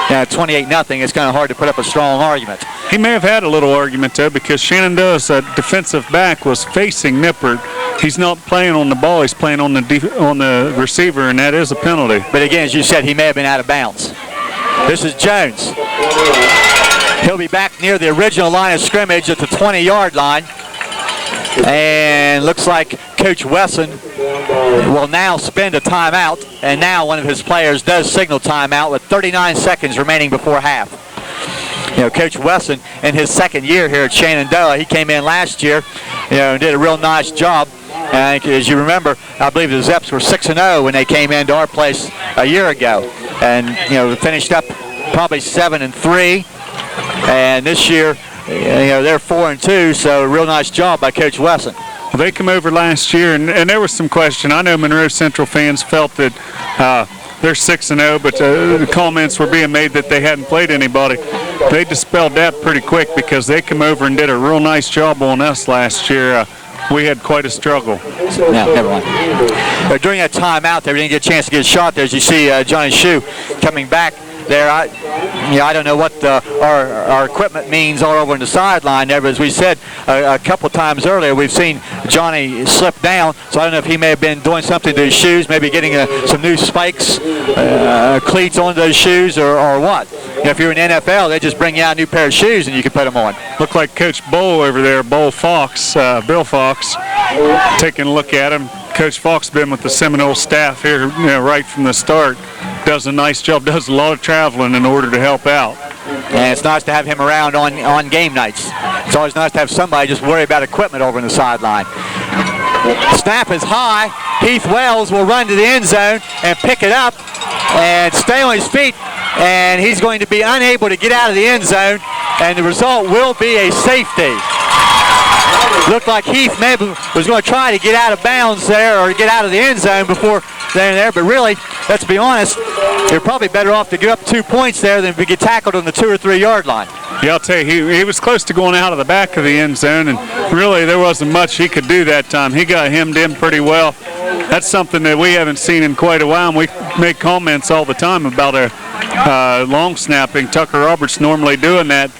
28-0, it's kind of hard to put up a strong argument. He may have had a little argument, though, because Shenandoah's defensive back was facing Nippert. He's not playing on the ball. He's playing on the receiver, and that is a penalty. But again, as you said, he may have been out of bounds. This is Jones. He'll be back near the original line of scrimmage at the 20-yard line. And looks like Coach Wesson will now spend a timeout. And now one of his players does signal timeout with 39 seconds remaining before half. Coach Wesson, in his second year here at Shenandoah, he came in last year, and did a real nice job. And as you remember, I believe the Zeps were 6-0 when they came into our place a year ago, and finished up probably 7-3. And this year, they're 4-2. So a real nice job by Coach Wesson. Well, they come over last year, and there was some question. I know Monroe Central fans felt that they're 6-0, but the comments were being made that they hadn't played anybody. They dispelled that pretty quick because they come over and did a real nice job on us last year. We had quite a struggle. No, never mind. During that timeout, they didn't get a chance to get a shot there. As you see Johnny Shue coming back there. I don't know what our equipment means all over on the sideline there, but as we said a couple times earlier, we've seen Johnny slip down, so I don't know if he may have been doing something to his shoes, maybe getting some new spikes, cleats on those shoes, or what. If you're in the NFL, they just bring you out a new pair of shoes and you can put them on. Look like Coach Bull over there, Bill Fox, taking a look at him. Coach Falk's been with the Seminole staff here, right from the start. Does a nice job, does a lot of traveling in order to help out. And it's nice to have him around on game nights. It's always nice to have somebody just worry about equipment over in the sideline. Snap is high. Heath Wells will run to the end zone and pick it up and stay on his feet, and he's going to be unable to get out of the end zone, and the result will be a safety. Looked like Heath maybe was going to try to get out of bounds there or get out of the end zone before they're there, but really, let's be honest, you're probably better off to give up 2 points there than to get tackled on the 2 or 3 yard line. Yeah, I'll tell you, he was close to going out of the back of the end zone, and really there wasn't much he could do that time. He got hemmed in pretty well. That's something that we haven't seen in quite a while, and we make comments all the time about a long snapping. Tucker Roberts normally doing that.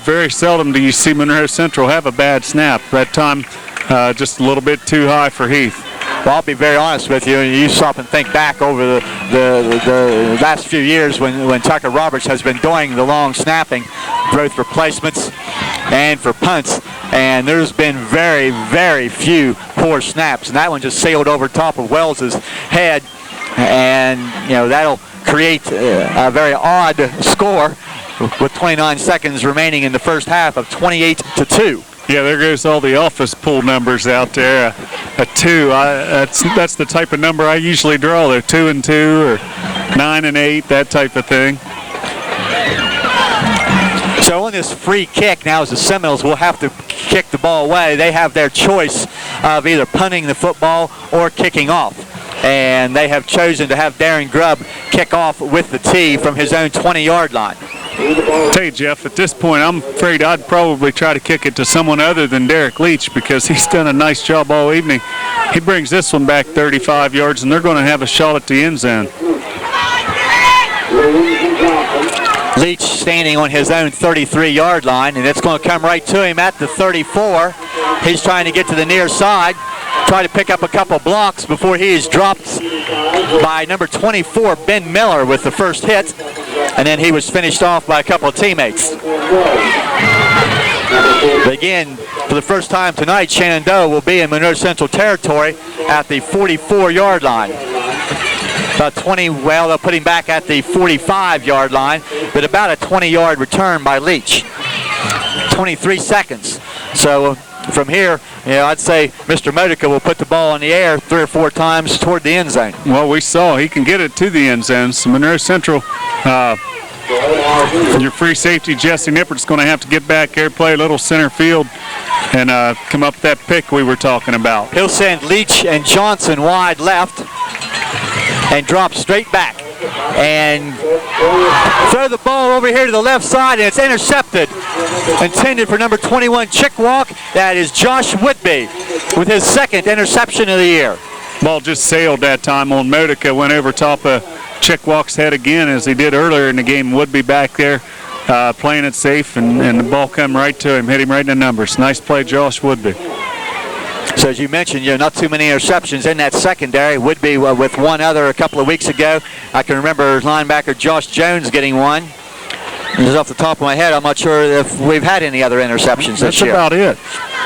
Very seldom do you see Monroe Central have a bad snap. That time, just a little bit too high for Heath. Well, I'll be very honest with you. You stop and think back over the last few years when Tucker Roberts has been doing the long snapping, both replacements and for punts, and there's been very, very few poor snaps, and that one just sailed over top of Wells's head, and that'll create a very odd score with 29 seconds remaining in the first half of 28-2. Yeah, there goes all the office pool numbers out there. A 2, that's the type of number I usually draw. They're 2 and 2 or 9 and 8, that type of thing. So on this free kick now, as the Seminoles will have to kick the ball away, they have their choice of either punting the football or kicking off. And they have chosen to have Darren Grubb kick off with the tee from his own 20-yard line. I'll tell you, Jeff, at this point, I'm afraid I'd probably try to kick it to someone other than Derek Leach because he's done a nice job all evening. He brings this one back 35 yards, and they're going to have a shot at the end zone. Leach standing on his own 33-yard line, and it's going to come right to him at the 34. He's trying to get to the near side, try to pick up a couple blocks before he is dropped by number 24, Ben Miller, with the first hit, and then he was finished off by a couple of teammates. But again, for the first time tonight, Shenandoah will be in Monroe Central territory at the 44-yard line. About 20, well, they'll put him back at the 45-yard line, but about a 20-yard return by Leach. 23 seconds. So from here, I'd say Mr. Modica will put the ball in the air 3 or 4 times toward the end zone. Well, we saw he can get it to the end zone. So Monroe Central, your free safety, Jesse Nippert's going to have to get back here, play a little center field, and come up with that pick we were talking about. He'll send Leach and Johnson wide left and drop straight back and throw the ball over here to the left side, and it's intercepted. Intended for number 21, Chickwalk. That is Josh Woodby with his second interception of the year. Ball just sailed that time on Modica, went over top of Chickwalk's head again as he did earlier in the game. Woodby back there playing it safe, and the ball come right to him, hit him right in the numbers. Nice play, Josh Woodby. So as you mentioned, not too many interceptions in that secondary. Woodby with one other a couple of weeks ago. I can remember linebacker Josh Jones getting one. Just off the top of my head, I'm not sure if we've had any other interceptions this year. That's about it.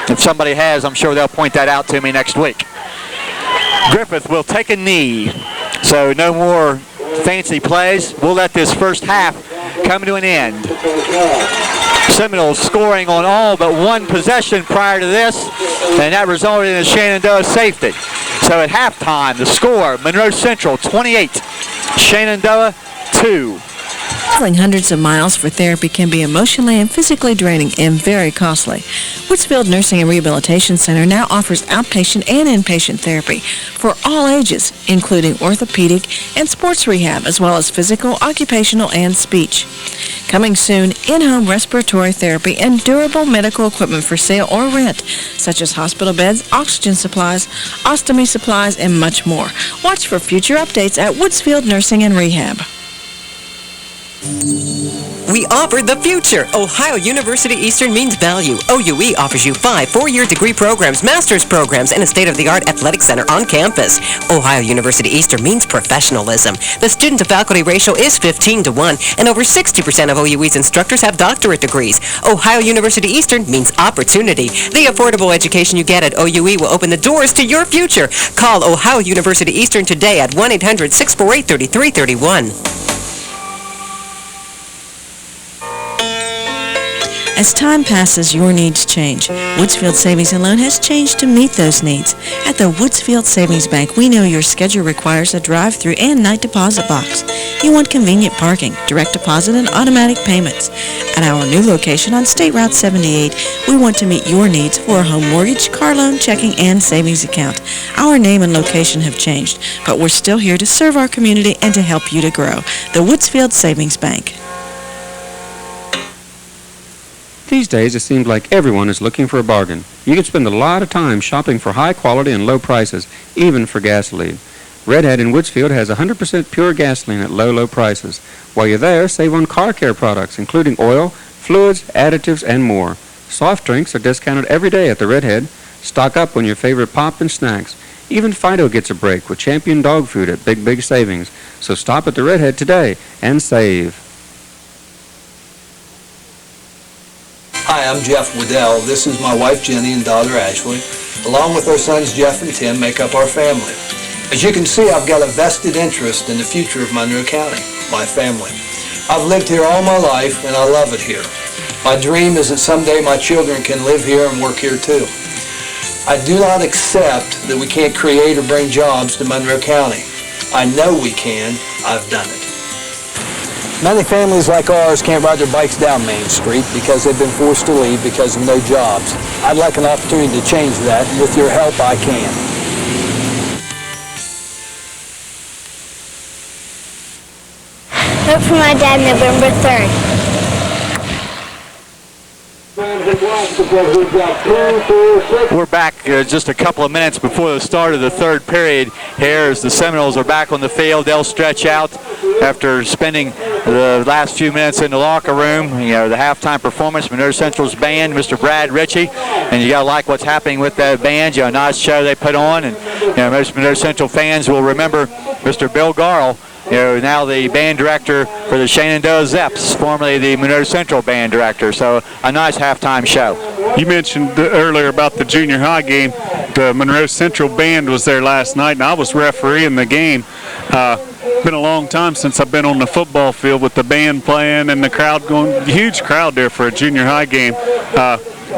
If somebody has, I'm sure they'll point that out to me next week. Griffith will take a knee. So no more fancy plays. We'll let this first half come to an end. Seminoles scoring on all but one possession prior to this, and that resulted in a Shenandoah safety. So at halftime, the score, Monroe Central 28, Shenandoah 2. Traveling hundreds of miles for therapy can be emotionally and physically draining and very costly. Woodsfield Nursing and Rehabilitation Center now offers outpatient and inpatient therapy for all ages, including orthopedic and sports rehab, as well as physical, occupational, and speech. Coming soon, in-home respiratory therapy and durable medical equipment for sale or rent, such as hospital beds, oxygen supplies, ostomy supplies, and much more. Watch for future updates at Woodsfield Nursing and Rehab. We offer the future. Ohio University Eastern means value. OUE offers you 5 4-year degree programs, master's programs, and a state-of-the-art athletic center on campus. Ohio University Eastern means professionalism. The student-to-faculty ratio is 15-1, and over 60% of OUE's instructors have doctorate degrees. Ohio University Eastern means opportunity. The affordable education you get at OUE will open the doors to your future. Call Ohio University Eastern today at 1-800-648-3331. As time passes, your needs change. Woodsfield Savings and Loan has changed to meet those needs. At the Woodsfield Savings Bank, we know your schedule requires a drive-through and night deposit box. You want convenient parking, direct deposit, and automatic payments. At our new location on State Route 78, we want to meet your needs for a home mortgage, car loan, checking, and savings account. Our name and location have changed, but we're still here to serve our community and to help you to grow. The Woodsfield Savings Bank. These days, it seems like everyone is looking for a bargain. You can spend a lot of time shopping for high quality and low prices, even for gasoline. Redhead in Woodsfield has 100% pure gasoline at low, low prices. While you're there, save on car care products, including oil, fluids, additives, and more. Soft drinks are discounted every day at the Redhead. Stock up on your favorite pop and snacks. Even Fido gets a break with Champion dog food at big, big savings. So stop at the Redhead today and save. Hi, I'm Jeff Waddell. This is my wife Jenny and daughter Ashley. Along with our sons Jeff and Tim make up our family. As you can see, I've got a vested interest in the future of Monroe County, my family. I've lived here all my life and I love it here. My dream is that someday my children can live here and work here too. I do not accept that we can't create or bring jobs to Monroe County. I know we can. I've done it. Many families like ours can't ride their bikes down Main Street because they've been forced to leave because of no jobs. I'd like an opportunity to change that. With your help, I can. Vote for my dad November 3rd. We're back just a couple of minutes before the start of the third period here as the Seminoles are back on the field. They'll stretch out after spending the last few minutes in the locker room. You know, the halftime performance, Monroe Central's band, Mr. Brad Ritchie, and you gotta like what's happening with that band. You know, a nice show they put on, and you know, most Monroe Central fans will remember Mr. Bill Garl, you know, now the band director for the Shenandoah Zeps, formerly the Monroe Central band director. So a nice halftime show. You mentioned earlier about the junior high game. The Monroe Central band was there last night, and I was refereeing the game. Been a long time since I've been on the football field with the band playing and the crowd going. Huge crowd there for a junior high game.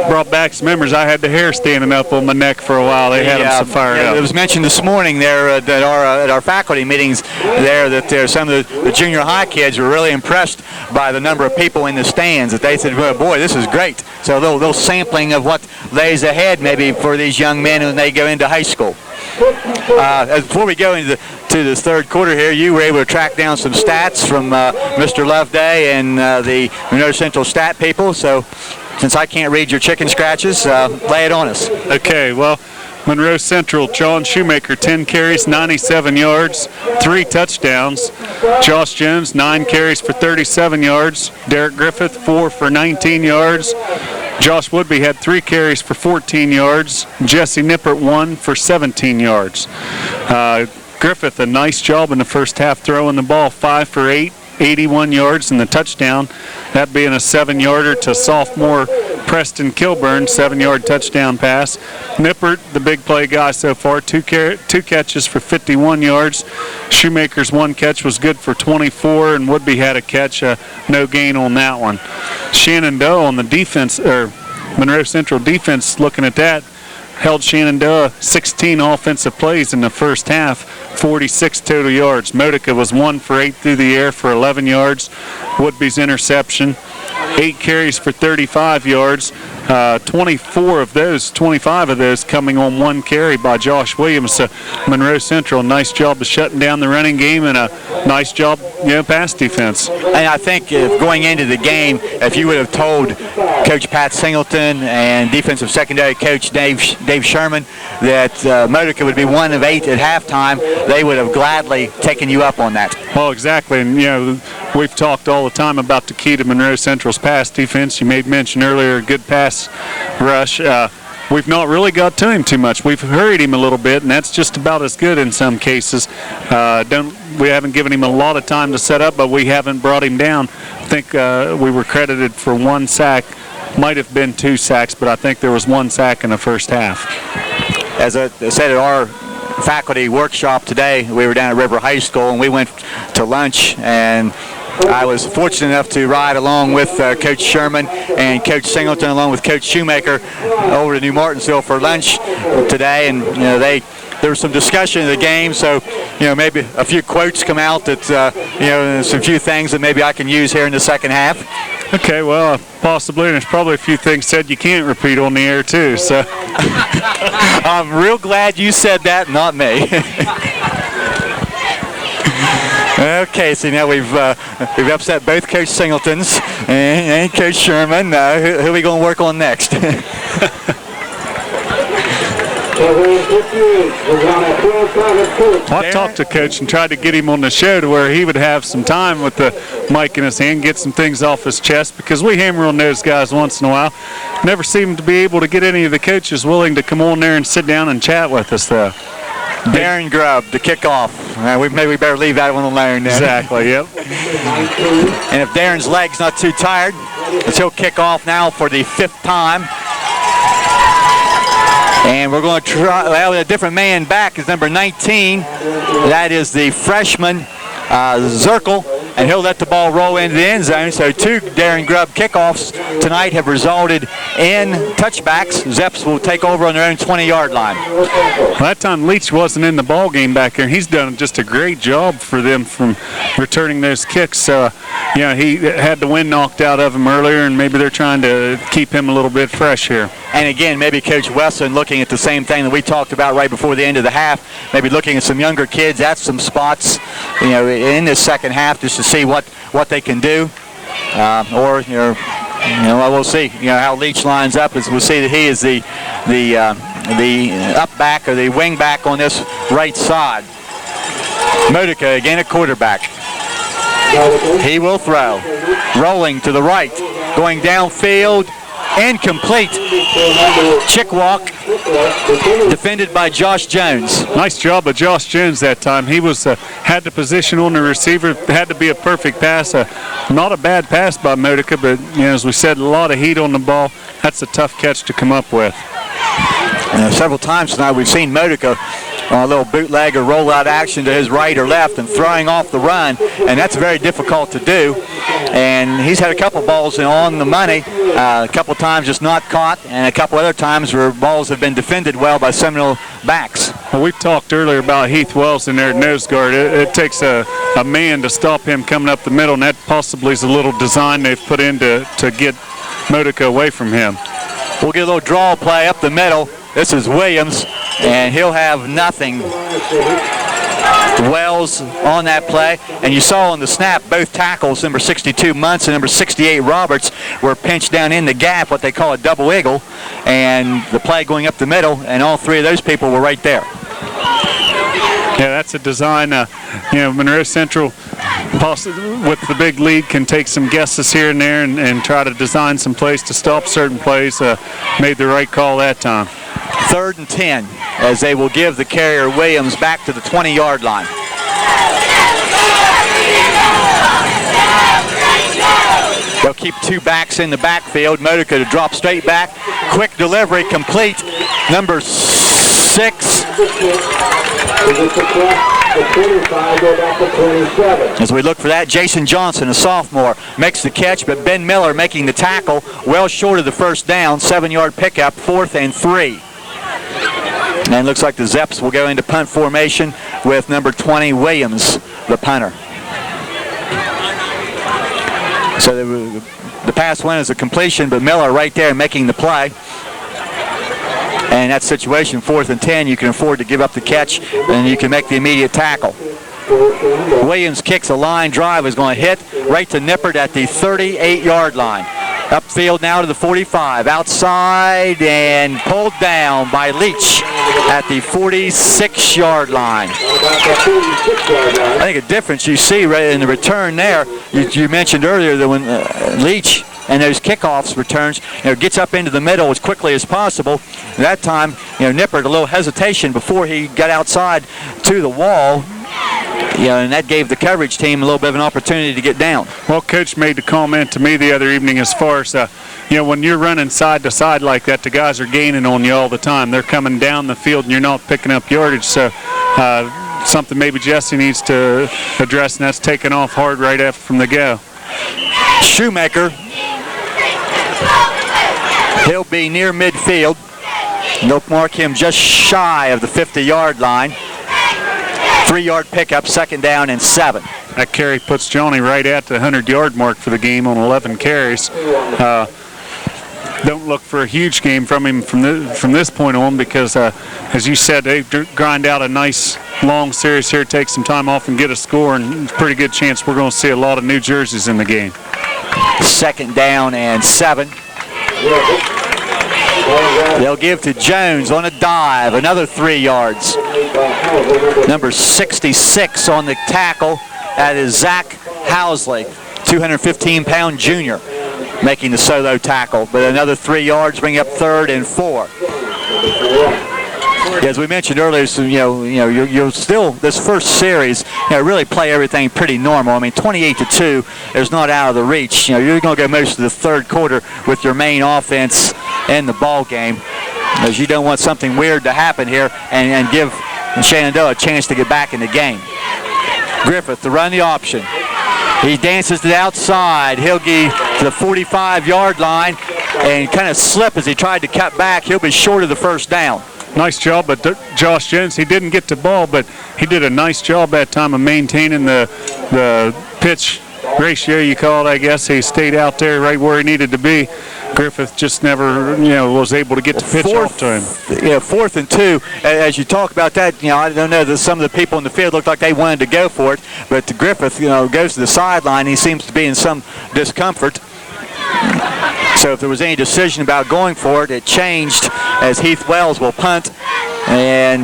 Brought back some memories. I had the hair standing up on my neck for a while. They had them so fired up. It was mentioned this morning there at our faculty meetings there that some of the junior high kids were really impressed by the number of people in the stands. That they said, well, boy, this is great. So a little sampling of what lays ahead maybe for these young men when they go into high school. Before we go into this third quarter here, you were able to track down some stats from Mr. Loveday and the Monroe Central stat people. So since I can't read your chicken scratches, lay it on us. Okay, well, Monroe Central, John Shoemaker, 10 carries, 97 yards, 3 touchdowns. Josh Jones, 9 carries for 37 yards. Derek Griffith, 4 for 19 yards. Josh Woodby had 3 carries for 14 yards. Jesse Nippert, 1 for 17 yards. Griffith, a nice job in the first half throwing the ball, 5 for 8. 81 yards in the touchdown, that being a 7-yarder to sophomore Preston Kilburn, 7-yard touchdown pass. Nippert, the big play guy so far, 2 catches for 51 yards. Shoemaker's 1 catch was good for 24, and Woodby had a catch, no gain on that one. Shenandoah on the defense, or Monroe Central defense, looking at that, held Shenandoah 16 offensive plays in the first half, 46 total yards. Modica was 1 for 8 through the air for 11 yards. Woodby's interception, 8 carries for 35 yards. 25 of those coming on 1 carry by Josh Williams. So Monroe Central, nice job of shutting down the running game and a nice job, pass defense. And I think going into the game, if you would have told Coach Pat Singleton and defensive secondary coach Dave Sherman that Modica would be 1 of 8 at halftime, they would have gladly taken you up on that. Well, exactly, and we've talked all the time about the key to Monroe Central's pass defense. You made mention earlier, a good pass rush. We've not really got to him too much. We've hurried him a little bit, and that's just about as good in some cases. We haven't given him a lot of time to set up, but we haven't brought him down. I think we were credited for 1 sack. Might have been 2 sacks, but I think there was 1 sack in the first half. As I said at our faculty workshop today, we were down at River High School, and we went to lunch, and I was fortunate enough to ride along with Coach Sherman and Coach Singleton, along with Coach Shoemaker, over to New Martinsville for lunch today. And there was some discussion of the game, so maybe a few quotes come out that some few things that maybe I can use here in the second half. Okay, well, possibly, and there's probably a few things said you can't repeat on the air too. So I'm real glad you said that, not me. Okay, so now we've upset both Coach Singletons and Coach Sherman. Who are we going to work on next? I talked to Coach and tried to get him on the show to where he would have some time with the mic in his hand, get some things off his chest, because we hammer on those guys once in a while. Never seem to be able to get any of the coaches willing to come on there and sit down and chat with us, though. Darren Grubb, the kickoff. Maybe we better leave that one alone now. Exactly, yep. And if Darren's leg's not too tired, he'll kick off now for the 5th time. And we're going to try a different man back is number 19. That is the freshman Zirkle, and he'll let the ball roll into the end zone. So 2 Darren Grubb kickoffs tonight have resulted in touchbacks. Zeps will take over on their own 20-yard line. Well, that time Leach wasn't in the ball game back there. He's done just a great job for them from returning those kicks. So, he had the wind knocked out of him earlier, and maybe they're trying to keep him a little bit fresh here. And again, maybe Coach Wesson looking at the same thing that we talked about right before the end of the half, maybe looking at some younger kids at some spots, in this second half just to see what they can do. We'll see, how Leach lines up. As we'll see that he is the up back or the wing back on this right side. Modica again at quarterback. He will throw. Rolling to the right. Going downfield. Incomplete. Chick walk. Defended by Josh Jones. Nice job of Josh Jones that time. He was had the position on the receiver. Had to be a perfect pass. Not a bad pass by Modica, but as we said, a lot of heat on the ball. That's a tough catch to come up with. Several times tonight we've seen Modica on a little bootleg or rollout action to his right or left and throwing off the run, and that's very difficult to do. And he's had a couple balls on the money, a couple times just not caught, and a couple other times where balls have been defended well by Seminole backs. Well, we talked earlier about Heath Wells in there at nose guard. It takes a man to stop him coming up the middle, and that possibly is a little design they've put in to get Modica away from him. We'll get a little draw play up the middle. This is Williams, and he'll have nothing. Wells on that play, and you saw on the snap both tackles, number 62 Muntz and number 68 Roberts, were pinched down in the gap, what they call a double eagle, and the play going up the middle, and all 3 of those people were right there. Yeah, that's a design. Monroe Central, with the big lead, can take some guesses here and there and try to design some plays to stop certain plays. Made the right call that time. 3rd and 10 as they will give the carrier Williams back to the 20-yard line. They'll keep 2 backs in the backfield. Modica to drop straight back. Quick delivery complete. Number 6. As we look for that, Jason Johnson, a sophomore, makes the catch, but Ben Miller making the tackle well short of the first down. 7-yard pickup, 4th and 3. And looks like the Zeps will go into punt formation with number 20, Williams, the punter. So the pass went as a completion, but Miller right there making the play. And that situation, 4th and 10, you can afford to give up the catch, and you can make the immediate tackle. Williams kicks a line drive, is going to hit right to Nippert at the 38-yard line. Upfield now to the 45, outside and pulled down by Leach at the 46-yard line. I think a difference you see right in the return there, you mentioned earlier that when Leach and those kickoffs returns, gets up into the middle as quickly as possible. That time, Nippert, a little hesitation before he got outside to the wall. And that gave the coverage team a little bit of an opportunity to get down. Well, Coach made the comment to me the other evening as far as, when you're running side to side like that, the guys are gaining on you all the time. They're coming down the field and you're not picking up yardage. So something maybe Jesse needs to address, and that's taking off hard right after from the go. Shoemaker, he'll be near midfield. They'll mark him just shy of the 50-yard line. 3-yard pickup, second down and 7. That carry puts Johnny right at the 100-yard mark for the game on 11 carries. Don't look for a huge game from him from this point on because, as you said, they grind out a nice long series here, take some time off and get a score, and it's a pretty good chance we're going to see a lot of new jerseys in the game. Second down and 7. They'll give to Jones on a dive, another 3 yards. Number 66 on the tackle, that is Zach Housley, 215-pound junior, making the solo tackle. But another 3 yards, bring up 3rd and 4. As we mentioned earlier, so, you'll still, this first series, really play everything pretty normal. I mean, 28-2 is not out of the reach. You're going to go most of the third quarter with your main offense in the ball game, as you don't want something weird to happen here and give Shenandoah a chance to get back in the game. Griffith to run the option. He dances to the outside. He'll get to the 45-yard line and kind of slip as he tried to cut back. He'll be short of the first down. Nice job, but Josh Jones, he didn't get the ball, but he did a nice job that time of maintaining the pitch ratio, you call it, I guess. He stayed out there right where he needed to be. Griffith just never, was able to get the pitch off to him. 4th and 2. As you talk about that, I don't know that some of the people in the field looked like they wanted to go for it, but Griffith, goes to the sideline. He seems to be in some discomfort. So if there was any decision about going for it, it changed as Heath Wells will punt. And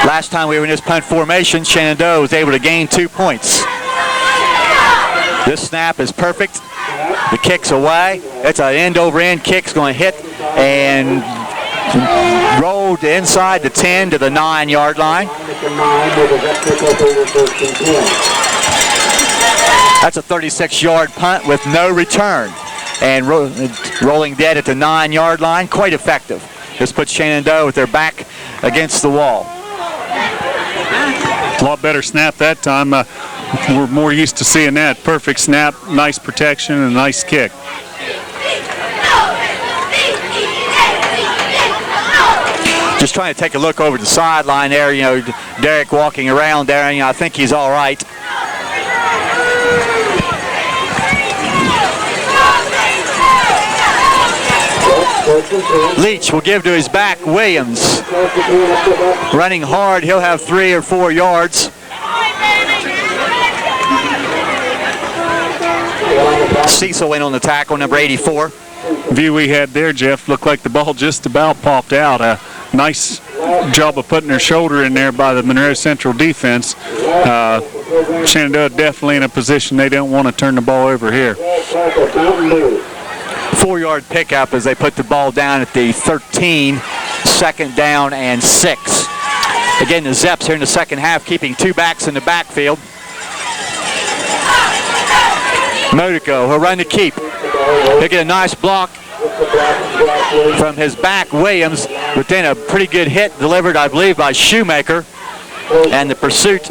last time we were in this punt formation, Shenandoah was able to gain 2 points. This snap is perfect. The kick's away. It's an end-over-end kick. It's going to hit and roll to inside the 10 to the 9-yard line. That's a 36-yard punt with no return. And rolling dead at the 9-yard line, quite effective. This puts Shenandoah with their back against the wall. A lot better snap that time. We're more used to seeing that. Perfect snap, nice protection, and a nice kick. Just trying to take a look over the sideline there. Derek walking around there, and I think he's all right. Leach will give to his back, Williams. Running hard, he'll have 3 or 4 yards. Cecil in on the tackle, number 84. View we had there, Jeff, looked like the ball just about popped out. A nice job of putting their shoulder in there by the Monroe Central defense. Shenandoah definitely in a position they don't want to turn the ball over here. 4-yard pickup as they put the ball down at the 13, second down and 6. Again, the Zeps here in the second half keeping 2 backs in the backfield. Modico, he'll run the keep. He'll get a nice block from his back, Williams, but then a pretty good hit delivered, I believe, by Shoemaker. And the pursuit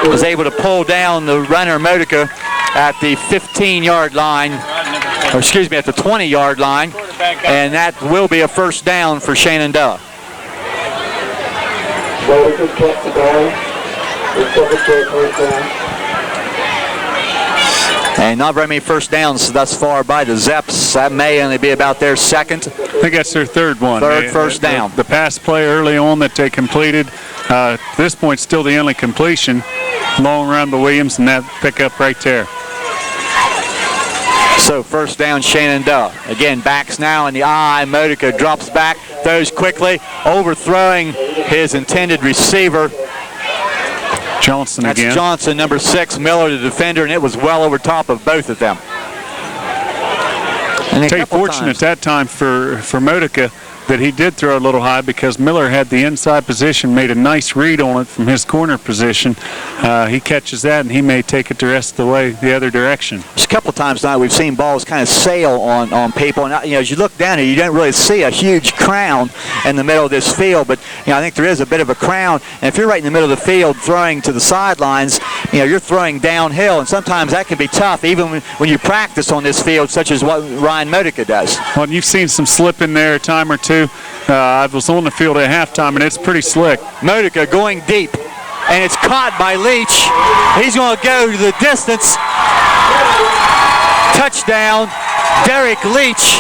was able to pull down the runner, Modica, at the 15-yard line, or excuse me, at the 20-yard line, and that will be a first down for Shenandoah. And not very many first downs thus far by the Zeps. That may only be about their second. I think that's their third one. Third first down. The pass play early on that they completed. At this point, still the only completion. Long run by Williams, and that pickup right there. So So first down, Shenandoah. Again, backs now in the eye. Modica drops back, throws quickly, overthrowing his intended receiver. Johnson That's again. Johnson, number 6, Miller, the defender, and it was well over top of both of them. And Fortunate that time for Modica that he did throw a little high because Miller had the inside position, made a nice read on it from his corner position. He catches that, and he may take it the rest of the way the other direction. Just a couple of times now we've seen balls kind of sail on people, and as you look down here, you don't really see a huge crown in the middle of this field, but I think there is a bit of a crown, and if you're right in the middle of the field throwing to the sidelines, you're throwing downhill, and sometimes that can be tough, even when you practice on this field, such as what Ryan Modica does. Well, you've seen some slip in there a time or two. I was on the field at halftime, and it's pretty slick. Modica going deep, and it's caught by Leach. He's going to go to the distance. Touchdown, Derek Leach,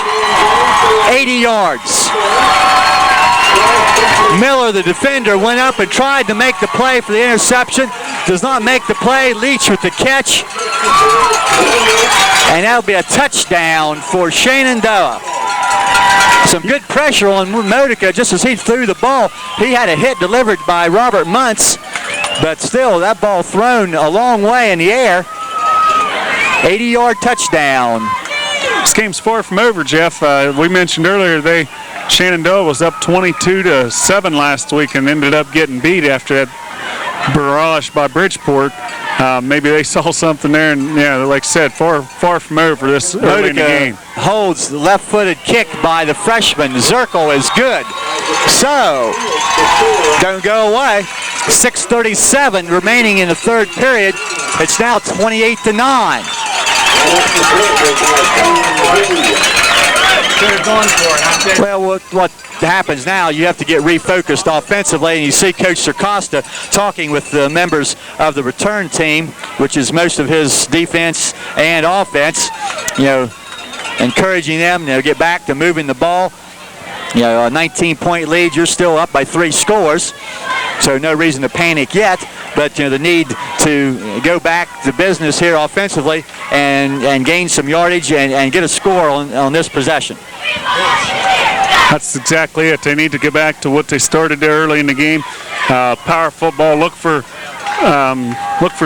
80 yards. Miller, the defender, went up and tried to make the play for the interception. Does not make the play. Leach with the catch. And that'll be a touchdown for Shenandoah. Some good pressure on Modica just as he threw the ball. He had a hit delivered by Robert Muntz, but still that ball thrown a long way in the air. 80-yard touchdown. This game's far from over, Jeff. We mentioned earlier Shenandoah was up 22-7 last week and ended up getting beat after that barrage by Bridgeport. Maybe they saw something there, and like I said, far from over this early in the game. Holds the left-footed kick by the freshman. Zirkle is good. So, don't go away. 6:37 remaining in the third period. It's now 28-9. Well, what happens now, you have to get refocused offensively, and you see Coach Circosta talking with the members of the return team, which is most of his defense and offense, encouraging them to get back to moving the ball. A 19-point lead, you're still up by 3 scores, so no reason to panic yet, but the need to go back to business here offensively and gain some yardage and get a score on this possession. That's exactly it. They need to get back to what they started there early in the game. Power football. Look for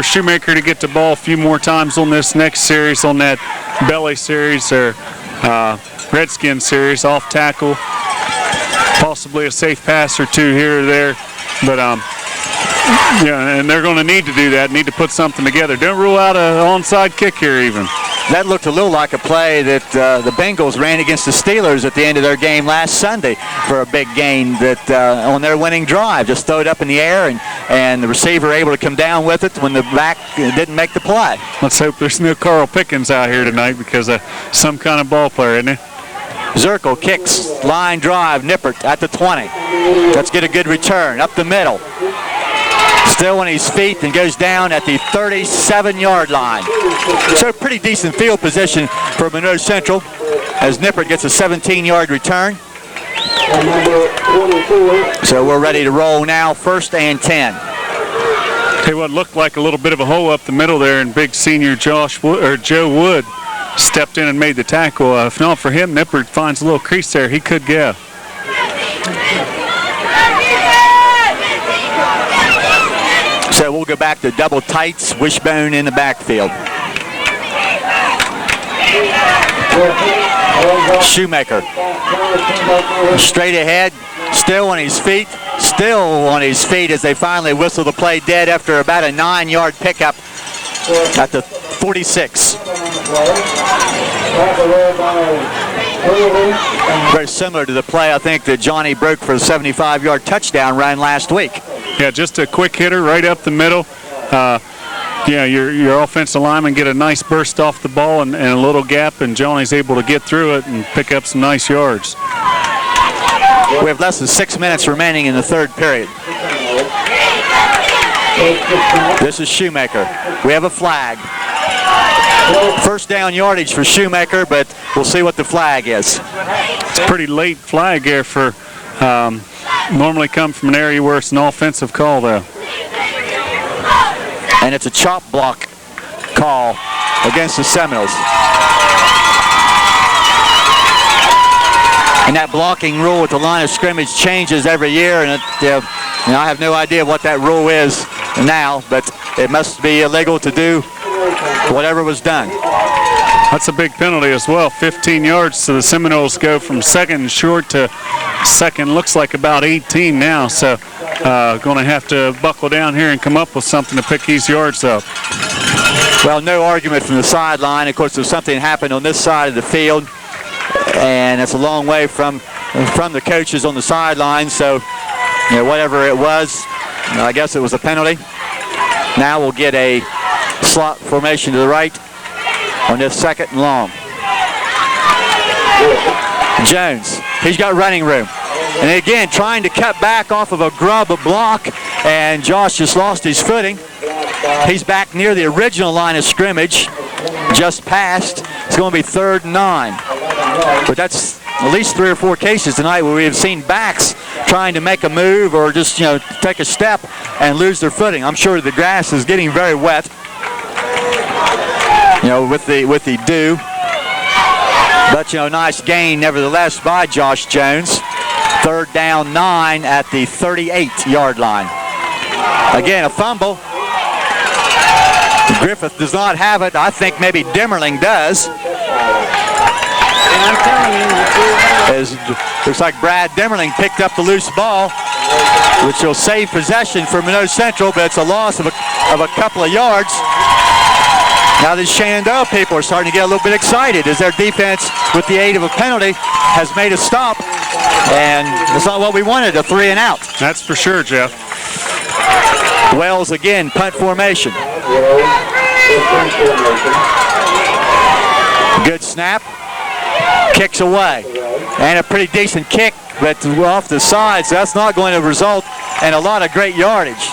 Shoemaker to get the ball a few more times on this next series, on that Belly series or Redskin series, off tackle. Possibly a safe pass or two here or there, but and they're going to need to do that. Need to put something together. Don't rule out an onside kick here even. That looked a little like a play that the Bengals ran against the Steelers at the end of their game last Sunday for a big gain that on their winning drive. Just throw it up in the air, and the receiver able to come down with it when the back didn't make the play. Let's hope there's no Carl Pickens out here tonight because some kind of ball player, isn't he? Zirkle kicks, line drive, Nippert at the 20. Let's get a good return, up the middle. Still on his feet and goes down at the 37-yard line. So pretty decent field position for Monroe Central as Nippert gets a 17-yard return. So we're ready to roll now, 1st and 10. Hey, what looked like a little bit of a hole up the middle there, and big senior Joe Wood stepped in and made the tackle. If not for him, Nippert finds a little crease there. He could go. So we'll go back to double tights, wishbone in the backfield. Shoemaker straight ahead, still on his feet as they finally whistle the play dead after about a 9-yard pickup at the 46. Very similar to the play I think that Johnny broke for the 75-yard touchdown run last week. Yeah, just a quick hitter right up the middle. Your offensive lineman get a nice burst off the ball and a little gap, and Johnny's able to get through it and pick up some nice yards. We have less than 6 minutes remaining in the third period. This is Shoemaker. We have a flag. First down yardage for Shoemaker, but we'll see what the flag is. It's a pretty late flag here for normally come from an area where it's an offensive call, though. And it's a chop block call against the Seminoles. And that blocking rule at the line of scrimmage changes every year, and I have no idea what that rule is now, but it must be illegal to do whatever was done. That's a big penalty as well, 15 yards. So the Seminoles go from second and short to second, looks like about 18 now. So going to have to buckle down here and come up with something to pick these yards up. Well, no argument from the sideline. Of course, there's something happened on this side of the field, and it's a long way from the coaches on the sideline. So, whatever it was, I guess it was a penalty. Now we'll get a slot formation to the right on this second and long. Jones, he's got running room. And again, trying to cut back off of a grub block, and Josh just lost his footing. He's back near the original line of scrimmage, just past. It's going to be 3rd and 9. But that's at least 3 or 4 cases tonight where we have seen backs trying to make a move or just, take a step and lose their footing. I'm sure the grass is getting very wet, with the dew. But, nice gain nevertheless by Josh Jones. 3rd down 9 at the 38-yard line. Again, a fumble. Griffith does not have it. I think maybe Dimmerling does. Looks like Brad Dimmerling picked up the loose ball, which will save possession for Monroe Central, but it's a loss of a couple of yards. Now the Shenandoah people are starting to get a little bit excited as their defense, with the aid of a penalty, has made a stop. And it's not what we wanted, a 3 and out. That's for sure, Jeff. Wells again, punt formation. Good snap. Kicks away. And a pretty decent kick, but off the side, so that's not going to result in a lot of great yardage.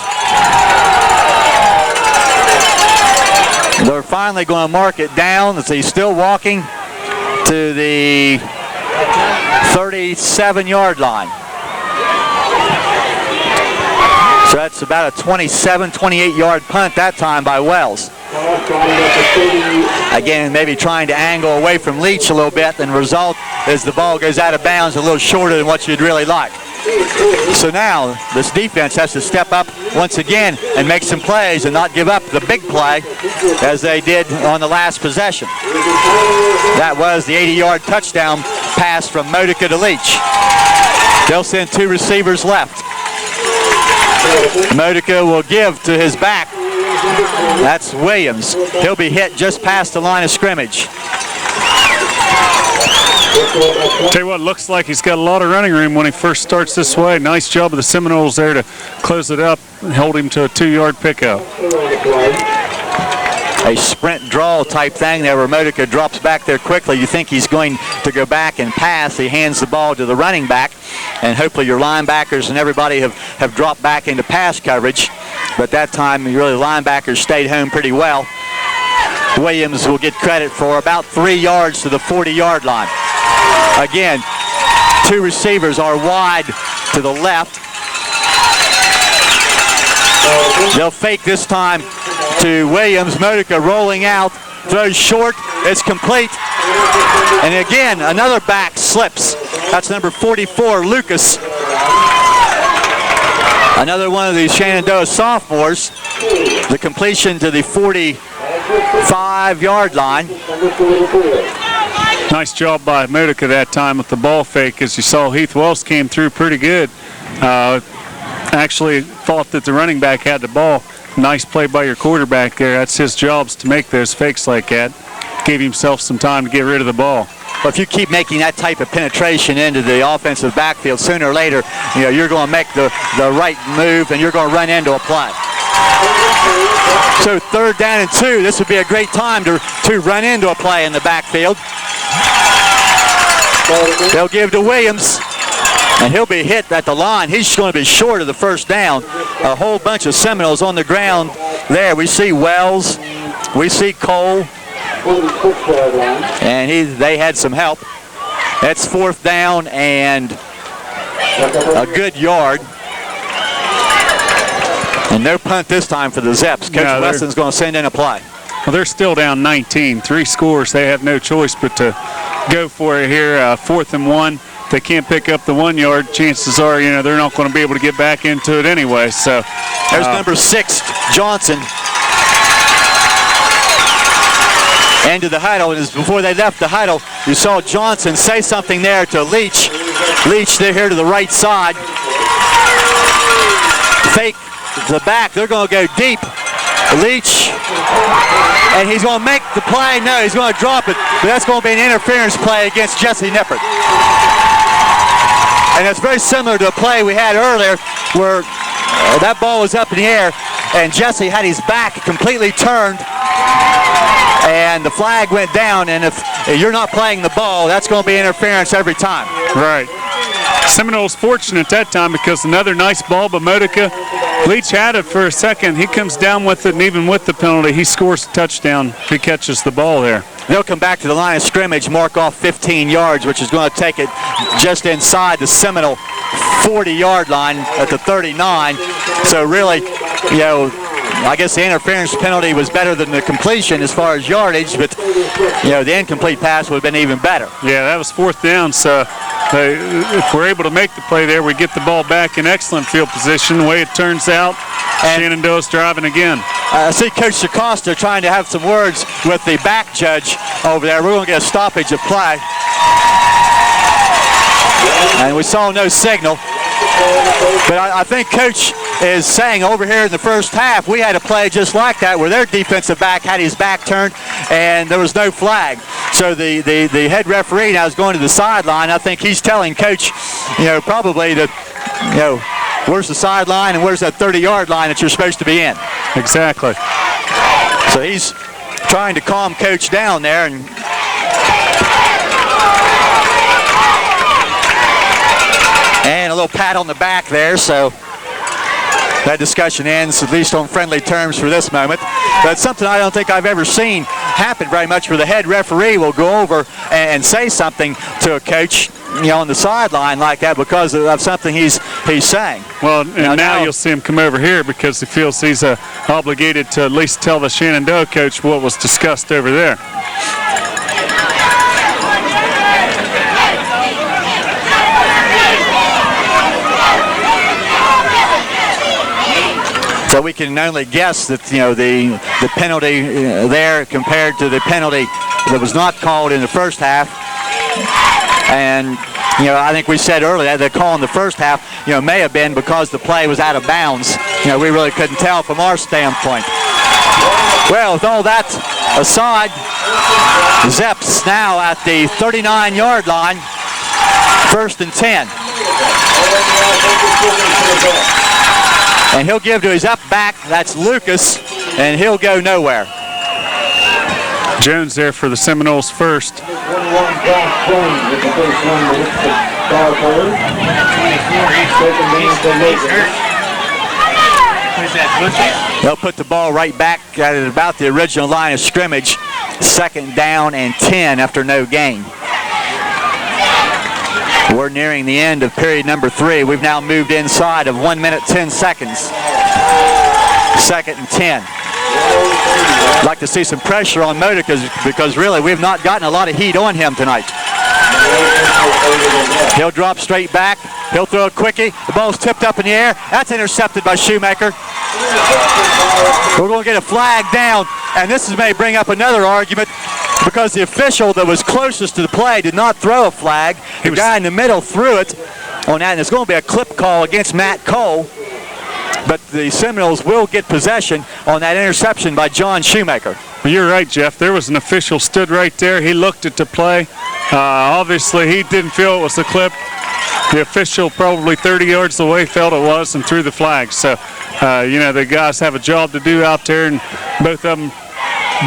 They're finally going to mark it down as he's still walking to the 37-yard line. So that's about a 27, 28-yard punt that time by Wells. Again, maybe trying to angle away from Leach a little bit, and the result is the ball goes out of bounds a little shorter than what you'd really like. So now this defense has to step up once again and make some plays and not give up the big play as they did on the last possession. That was the 80-yard touchdown pass from Modica to Leach. They'll send 2 receivers left. Modica will give to his back. That's Williams. He'll be hit just past the line of scrimmage. Tell you what, looks like he's got a lot of running room when he first starts this way. Nice job of the Seminoles there to close it up and hold him to a 2-yard pickup. A sprint draw type thing there where Modica drops back there quickly. You think he's going to go back and pass. He hands the ball to the running back, and hopefully your linebackers and everybody have dropped back into pass coverage. But that time, really, linebackers stayed home pretty well. Williams will get credit for about 3 yards to the 40-yard line. Again, 2 receivers are wide to the left. They'll fake this time to Williams. Modica rolling out, throws short, it's complete. And again, another back slips. That's number 44, Lucas. Another one of the Shenandoah sophomores. The completion to the 45-yard line. Nice job by Modica that time with the ball fake. As you saw, Heath Wells came through pretty good. Actually thought that the running back had the ball. Nice play by your quarterback there. That's his job, to make those fakes like that. Gave himself some time to get rid of the ball. Well, if you keep making that type of penetration into the offensive backfield, sooner or later, you're going to make the right move and you're going to run into a play. So 3rd down and 2. This would be a great time to run into a play in the backfield. They'll give to Williams, and he'll be hit at the line. He's going to be short of the 1st down. A whole bunch of Seminoles on the ground there. We see Wells. We see Cole. And they had some help. That's 4th down and a good yard. And no punt this time for the Zeps. Coach Weston's going to send in a play. Well, they're still down 19. 3 scores. They have no choice but to go for it here. 4th and 1. if they can't pick up the 1 yard, chances are, they're not going to be able to get back into it anyway. So there's number 6, Johnson. Into the huddle, and before they left the huddle, you saw Johnson say something there to Leach. Leach, they're here to the right side. Fake the back, they're going to go deep. Leach, and he's going to make the play. No, he's going to drop it, but that's going to be an interference play against Jesse Nippert. And it's very similar to a play we had earlier where that ball was up in the air, and Jesse had his back completely turned, and the flag went down, and if you're not playing the ball, that's going to be interference every time. Right. Seminoles fortunate that time because another nice ball by Modica. Leach had it for a second. He comes down with it, and even with the penalty, he scores a touchdown if he catches the ball there. They'll come back to the line of scrimmage, mark off 15 yards, which is going to take it just inside the Seminole 40-yard line at the 39. So really, I guess the interference penalty was better than the completion as far as yardage, but the incomplete pass would have been even better. Yeah, that was 4th down, so if we're able to make the play there, we get the ball back in excellent field position. The way it turns out, Shenandoah's driving again. I see Coach Acosta trying to have some words with the back judge over there. We're going to get a stoppage of play. And we saw no signal. But I think Coach is saying over here in the first half, we had a play just like that where their defensive back had his back turned and there was no flag. So the head referee now is going to the sideline. I think he's telling Coach, probably that, where's the sideline and where's that 30-yard line that you're supposed to be in. Exactly. So he's trying to calm Coach down there. And a little pat on the back there, so that discussion ends, at least on friendly terms for this moment. But something I don't think I've ever seen happen very much, where the head referee will go over and say something to a coach, on the sideline like that because of something he's saying. Well, and now you'll see him come over here because he feels he's obligated to at least tell the Shenandoah coach what was discussed over there. So we can only guess that the penalty there compared to the penalty that was not called in the first half, and I think we said earlier the call in the first half may have been because the play was out of bounds. We really couldn't tell from our standpoint. Well, with all that aside, Zeps now at the 39-yard line, 1st and 10. And he'll give to his up back, that's Lucas, and he'll go nowhere. Jones there for the Seminoles first. They'll put the ball right back at about the original line of scrimmage, 2nd down and 10 after no gain. We're nearing the end of period number 3. We've now moved inside of 1 minute, 10 seconds. 2nd and 10. I'd like to see some pressure on Modica because really we've not gotten a lot of heat on him tonight. He'll drop straight back. He'll throw a quickie. The ball's tipped up in the air. That's intercepted by Shoemaker. We're going to get a flag down, and this may bring up another argument because the official that was closest to the play did not throw a flag. The guy in the middle threw it on that, and it's going to be a clip call against Matt Cole. But the Seminoles will get possession on that interception by John Shoemaker. Well, you're right, Jeff. There was an official stood right there. He looked at the play. Obviously, he didn't feel it was a clip. The official, probably 30 yards away, felt it was and threw the flag. So, the guys have a job to do out there, and both of them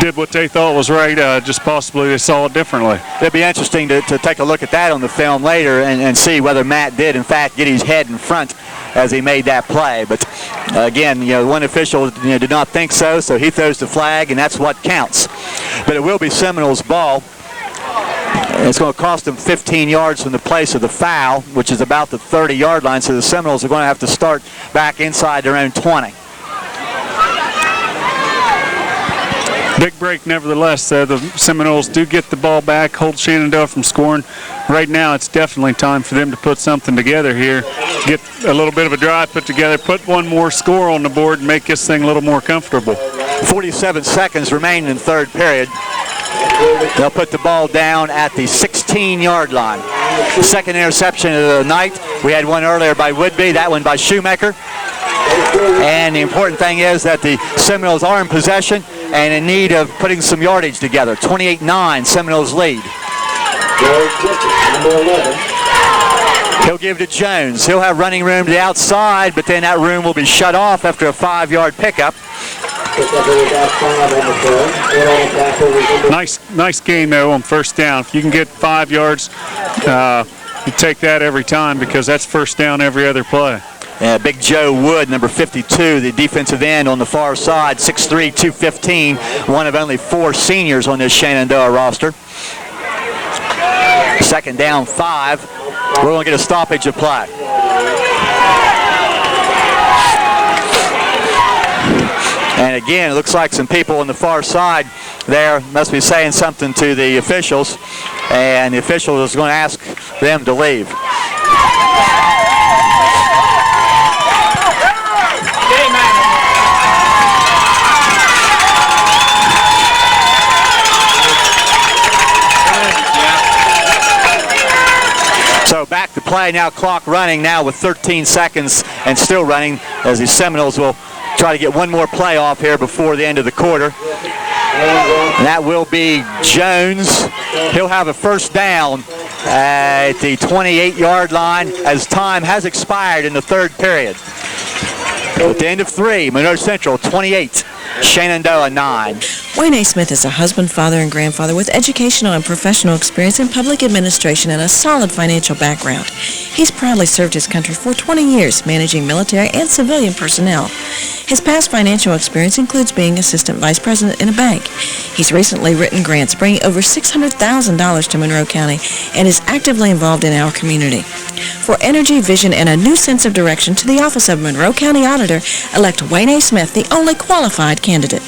did what they thought was right, just possibly they saw it differently. It'd be interesting to take a look at that on the film later and see whether Matt did, in fact, get his head in front as he made that play. But, again, one official did not think so he throws the flag, and that's what counts. But it will be Seminoles' ball. It's going to cost them 15 yards from the place of the foul, which is about the 30-yard line, so the Seminoles are going to have to start back inside their own 20. big break nevertheless. The Seminoles do get the ball back, hold Shenandoah from scoring. Right now it's definitely time for them to put something together here, get a little bit of a drive put together, put one more score on the board and make this thing a little more comfortable. 47 seconds remain in the third period. They'll put the ball down at the 16-yard line. Second interception of the night. We had one earlier by Woodby, that one by Shoemaker. And the important thing is that the Seminoles are in possession and in need of putting some yardage together. 28-9, Seminoles lead. He'll give to Jones. He'll have running room to the outside, but then that room will be shut off after a 5-yard pickup. Nice gain, though, on first down. If you can get 5 yards, you take that every time because that's first down every other play. Yeah, Big Joe Wood, number 52, the defensive end on the far side, 6'3", 215, one of only 4 seniors on this Shenandoah roster. Second down, 5. We're going to get a stoppage of play. And again, it looks like some people on the far side there must be saying something to the officials, and the official is going to ask them to leave. So back to play now, clock running now with 13 seconds and still running as the Seminoles will try to get one more play off here before the end of the quarter. And that will be Jones. He'll have a first down at the 28-yard line as time has expired in the third period. At the end of 3, Monroe Central 28, Shenandoah 9. Wayne A. Smith is a husband, father, and grandfather with educational and professional experience in public administration and a solid financial background. He's proudly served his country for 20 years, managing military and civilian personnel. His past financial experience includes being assistant vice president in a bank. He's recently written grants bringing over $600,000 to Monroe County and is actively involved in our community. For energy, vision, and a new sense of direction to the office of Monroe County Auditor, elect Wayne A. Smith, the only qualified candidate.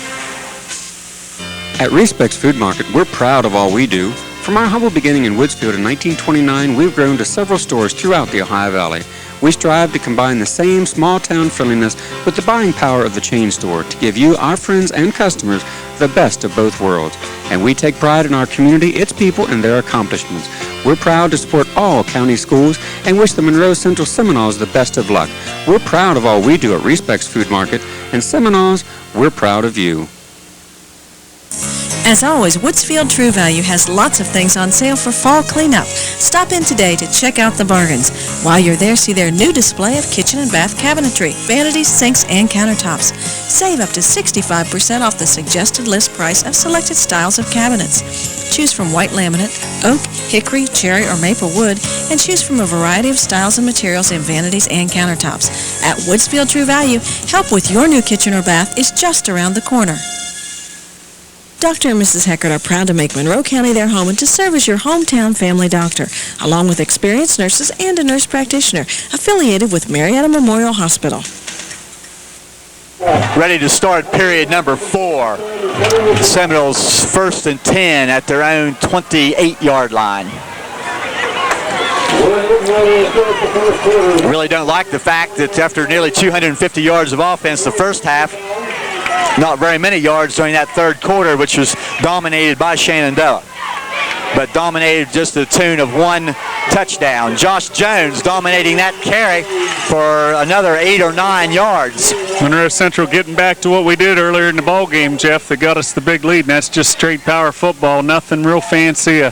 At Respects Food Market, we're proud of all we do. From our humble beginning in Woodsfield in 1929, we've grown to several stores throughout the Ohio Valley. We strive to combine the same small-town friendliness with the buying power of the chain store to give you, our friends and customers, the best of both worlds. And we take pride in our community, its people, and their accomplishments. We're proud to support all county schools and wish the Monroe Central Seminoles the best of luck. We're proud of all we do at Respects Food Market, and Seminoles, we're proud of you. As always, Woodsfield True Value has lots of things on sale for fall cleanup. Stop in today to check out the bargains. While you're there, see their new display of kitchen and bath cabinetry, vanities, sinks, and countertops. Save up to 65% off the suggested list price of selected styles of cabinets. Choose from white laminate, oak, hickory, cherry, or maple wood, and choose from a variety of styles and materials in vanities and countertops. At Woodsfield True Value, help with your new kitchen or bath is just around the corner. Dr. and Mrs. Heckert are proud to make Monroe County their home and to serve as your hometown family doctor, along with experienced nurses and a nurse practitioner affiliated with Marietta Memorial Hospital. Ready to start period number 4. Seminoles 1st and 10 at their own 28-yard line. Really don't like the fact that after nearly 250 yards of offense the first half, not very many yards during that third quarter, which was dominated by Shenandoah, but dominated just to the tune of 1 touchdown. Josh Jones dominating that carry for another 8 or 9 yards. Monroe Central getting back to what we did earlier in the ball game, Jeff, that got us the big lead, and that's just straight power football. Nothing real fancy.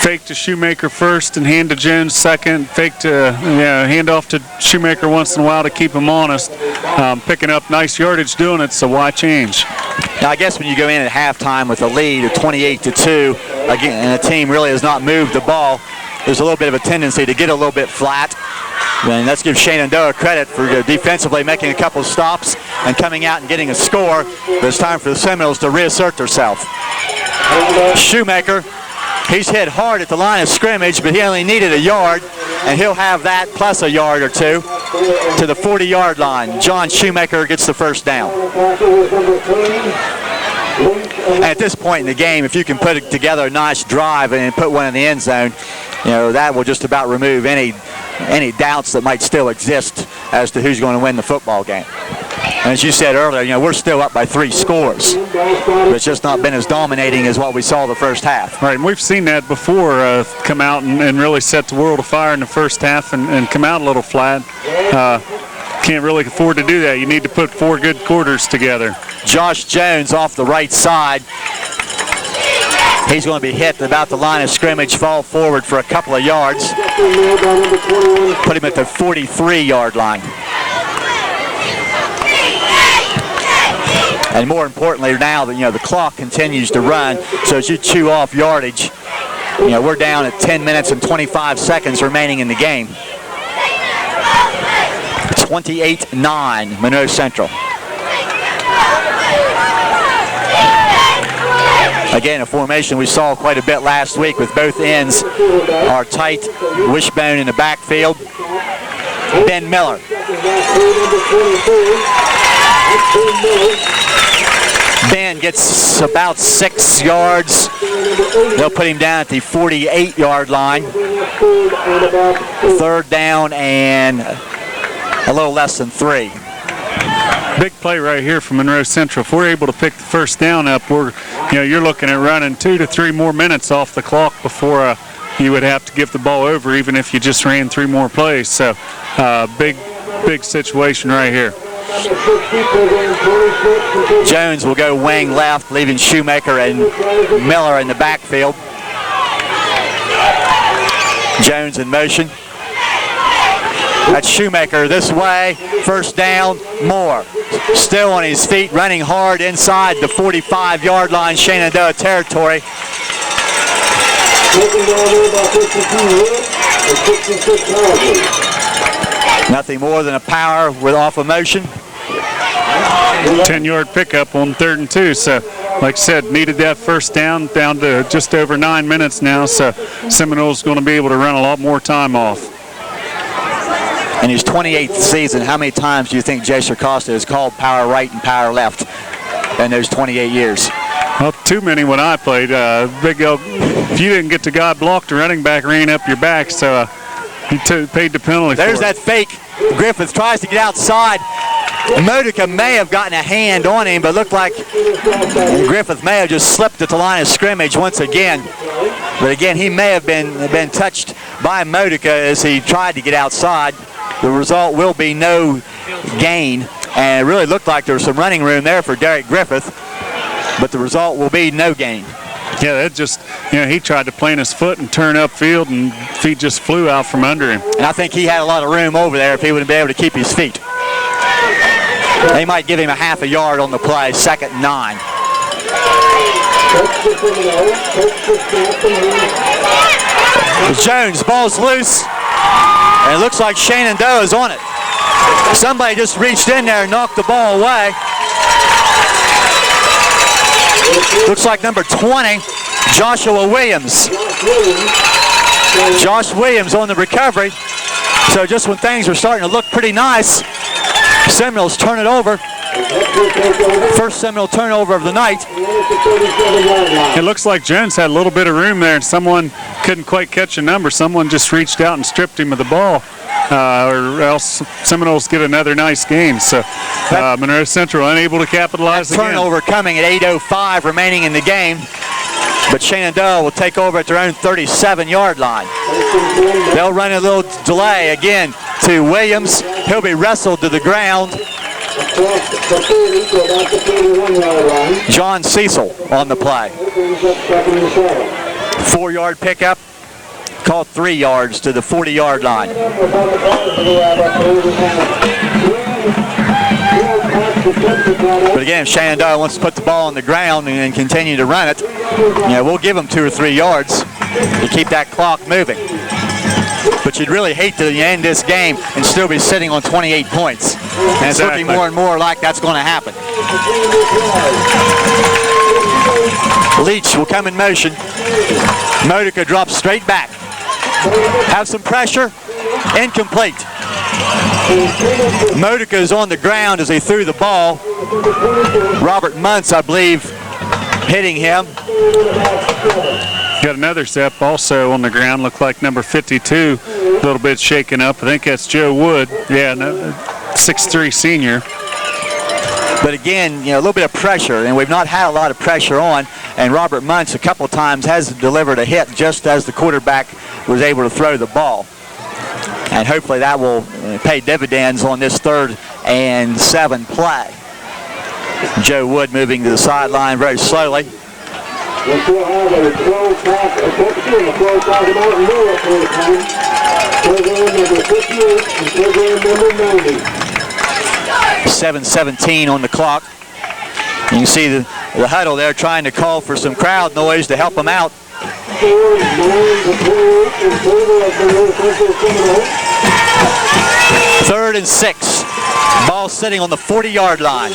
Fake to Shoemaker first and hand to Jones second. Fake to hand off to Shoemaker once in a while to keep him honest. Picking up nice yardage doing it, so why change? Now I guess when you go in at halftime with a lead of 28-2, again, and the team really has not moved the ball, there's a little bit of a tendency to get a little bit flat. And let's give Shenandoah credit for defensively making a couple stops and coming out and getting a score. But it's time for the Seminoles to reassert themselves. Shoemaker. He's hit hard at the line of scrimmage, but he only needed a yard, and he'll have that plus a yard or two to the 40-yard line. John Shoemaker gets the first down. And at this point in the game, if you can put together a nice drive and put one in the end zone, that will just about remove any doubts that might still exist as to who's going to win the football game. And as you said earlier, we're still up by 3 scores, but it's just not been as dominating as what we saw the first half. Right, and we've seen that before, come out and really set the world afire in the first half and come out a little flat. Can't really afford to do that. You need to put 4 good quarters together. Josh Jones off the right side. He's going to be hit about the line of scrimmage, fall forward for a couple of yards. Put him at the 43-yard line. And more importantly now, the clock continues to run, so as you chew off yardage, we're down at 10 minutes and 25 seconds remaining in the game. 28-9, Monroe Central. Again, a formation we saw quite a bit last week with both ends are tight, wishbone in the backfield. Ben Miller. Ben gets about 6 yards. They'll put him down at the 48-yard line. 3rd down and a little less than 3. Big play right here from Monroe Central. If we're able to pick the first down up, you're looking at running 2 to 3 more minutes off the clock before you would have to give the ball over, even if you just ran 3 more plays. So, big situation right here. Jones will go wing left, leaving Shoemaker and Miller in the backfield. Jones in motion. That's Shoemaker this way. 1st down, Moore. Still on his feet, running hard inside the 45-yard line, Shenandoah territory. Nothing more than a power with off of motion. 10-yard pickup on 3rd and 2. So, like I said, needed that first down to just over 9 minutes now. So, Seminoles going to be able to run a lot more time off. In his 28th season, how many times do you think Jay Costa has called power right and power left in those 28 years? Well, too many when I played. If you didn't get the guy blocked, the running back ran up your back, so he paid the penalty. There's that fake. Griffith tries to get outside. Modica may have gotten a hand on him, but looked like Griffith may have just slipped at the line of scrimmage once again. But again, he may have been touched by Modica as he tried to get outside. The result will be no gain, and it really looked like there was some running room there for Derek Griffith, but the result will be no gain. Yeah, that just, he tried to plant his foot and turn upfield, and feet just flew out from under him. And I think he had a lot of room over there if he would have been able to keep his feet. They might give him a half a yard on the play, 2nd and 9. Jones, ball's loose, and it looks like Shenandoah is on it. Somebody just reached in there and knocked the ball away. Looks like number 20, Joshua Williams. Josh Williams on the recovery. So just when things were starting to look pretty nice, Seminoles turn it over. First Seminole turnover of the night. It looks like Jones had a little bit of room there, and someone couldn't quite catch a number. Someone just reached out and stripped him of the ball, or else Seminoles get another nice game. So Monroe Central unable to capitalize again. Turnover coming at 8:05 remaining in the game. But Shenandoah will take over at their own 37-yard line. They'll run a little delay again to Williams. He'll be wrestled to the ground. John Cecil on the play. 4-yard pickup. Called 3 yards to the 40-yard line. But again, if Shenandoah wants to put the ball on the ground and continue to run it, we'll give them 2 or 3 yards to keep that clock moving. But you'd really hate to end this game and still be sitting on 28 points. And it's looking more and more like that's going to happen. Leach will come in motion. Modica drops straight back. Have some pressure. Incomplete. Modica is on the ground as he threw the ball. Robert Muntz, I believe, hitting him. Got another Zep also on the ground. Looked like number 52, a little bit shaken up. I think that's Joe Wood. Yeah, 6'3" senior. But again, a little bit of pressure, and we've not had a lot of pressure on. And Robert Muntz a couple times has delivered a hit just as the quarterback was able to throw the ball. And hopefully that will pay dividends on this 3rd and 7 play. Joe Wood moving to the sideline very slowly. We still have a 7:17 on the clock. You can see the huddle there trying to call for some crowd noise to help them out. 3rd and 6. Ball sitting on the 40-yard line.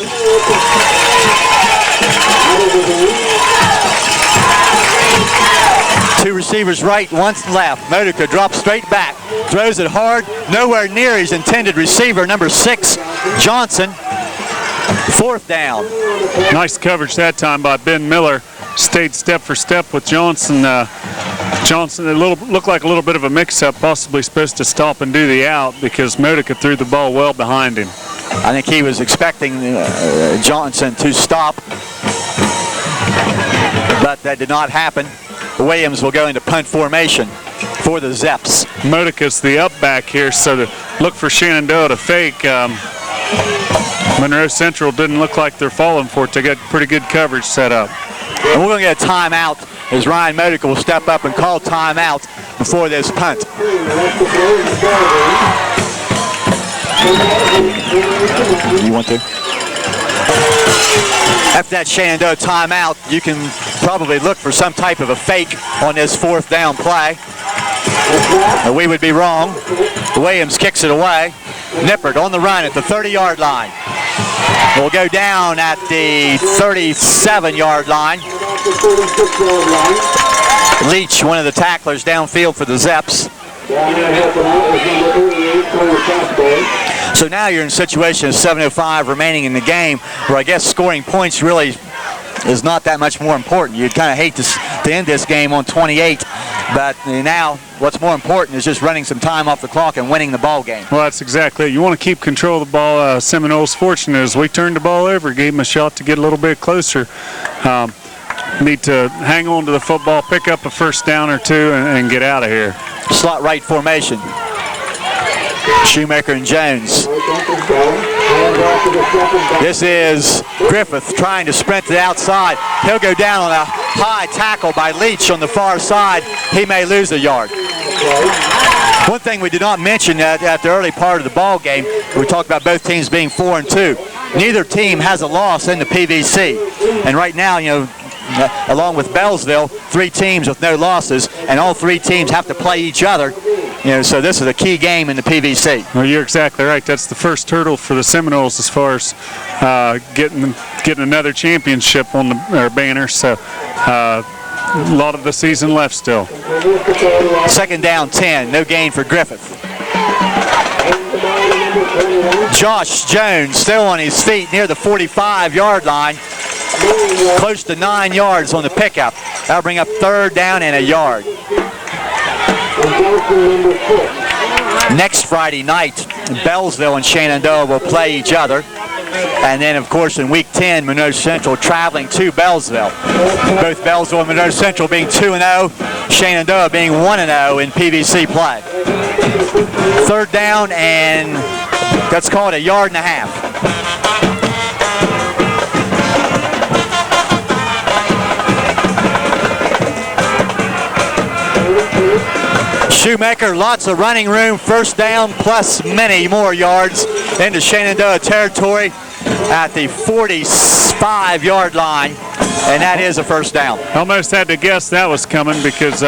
Two receivers right, one left. Modica drops straight back, throws it hard, nowhere near his intended receiver, number 6, Johnson. 4th down. Nice coverage that time by Ben Miller. Stayed step for step with Johnson. Johnson, it looked like a little bit of a mix-up, possibly supposed to stop and do the out because Modica threw the ball well behind him. I think he was expecting Johnson to stop, but that did not happen. Williams will go into punt formation for the Zeps. Modica's the up back here, so to look for Shenandoah to fake. Monroe Central didn't look like they're falling for it. They got pretty good coverage set up. And we're going to get a timeout as Ryan Modica will step up and call timeout before this punt. You want to? After that Shenandoah timeout, you can probably look for some type of a fake on this 4th down play. We would be wrong. Williams kicks it away. Nippert on the run at the 30-yard line. Will go down at the 37-yard line. Leach, one of the tacklers downfield for the Zeps. So now you're in a situation of 7:05 remaining in the game where I guess scoring points really is not that much more important. You'd kind of hate to end this game on 28, but now what's more important is just running some time off the clock and winning the ball game. Well, that's exactly it. You want to keep control of the ball. Seminoles fortunate as we turned the ball over, gave them a shot to get a little bit closer. Need to hang on to the football, pick up a 1st down or 2, and get out of here. Slot right formation. Shoemaker and Jones. This is Griffith trying to sprint to the outside. He'll go down on a high tackle by Leach on the far side. He may lose a yard. One thing we did not mention at the early part of the ball game, we talked about both teams being 4-2. Neither team has a loss in the PVC. And right now, along with Bellsville, 3 teams with no losses, and all 3 teams have to play each other. So this is a key game in the PVC. Well, you're exactly right. That's the first hurdle for the Seminoles as far as getting another championship on their banner. So a lot of the season left still. 2nd down 10, no gain for Griffith. Josh Jones still on his feet near the 45-yard line. Close to 9 yards on the pickup. That'll bring up 3rd down and a yard. Next Friday night, Bellsville and Shenandoah will play each other. And then, of course, in Week 10, Monroe Central traveling to Bellsville. Both Bellsville and Monroe Central being 2-0, Shenandoah being 1-0 in PVC play. 3rd down, and let's call it a yard and a half. Shoemaker, lots of running room, 1st down plus many more yards into Shenandoah territory at the 45-yard line, and that is a 1st down. Almost had to guess that was coming because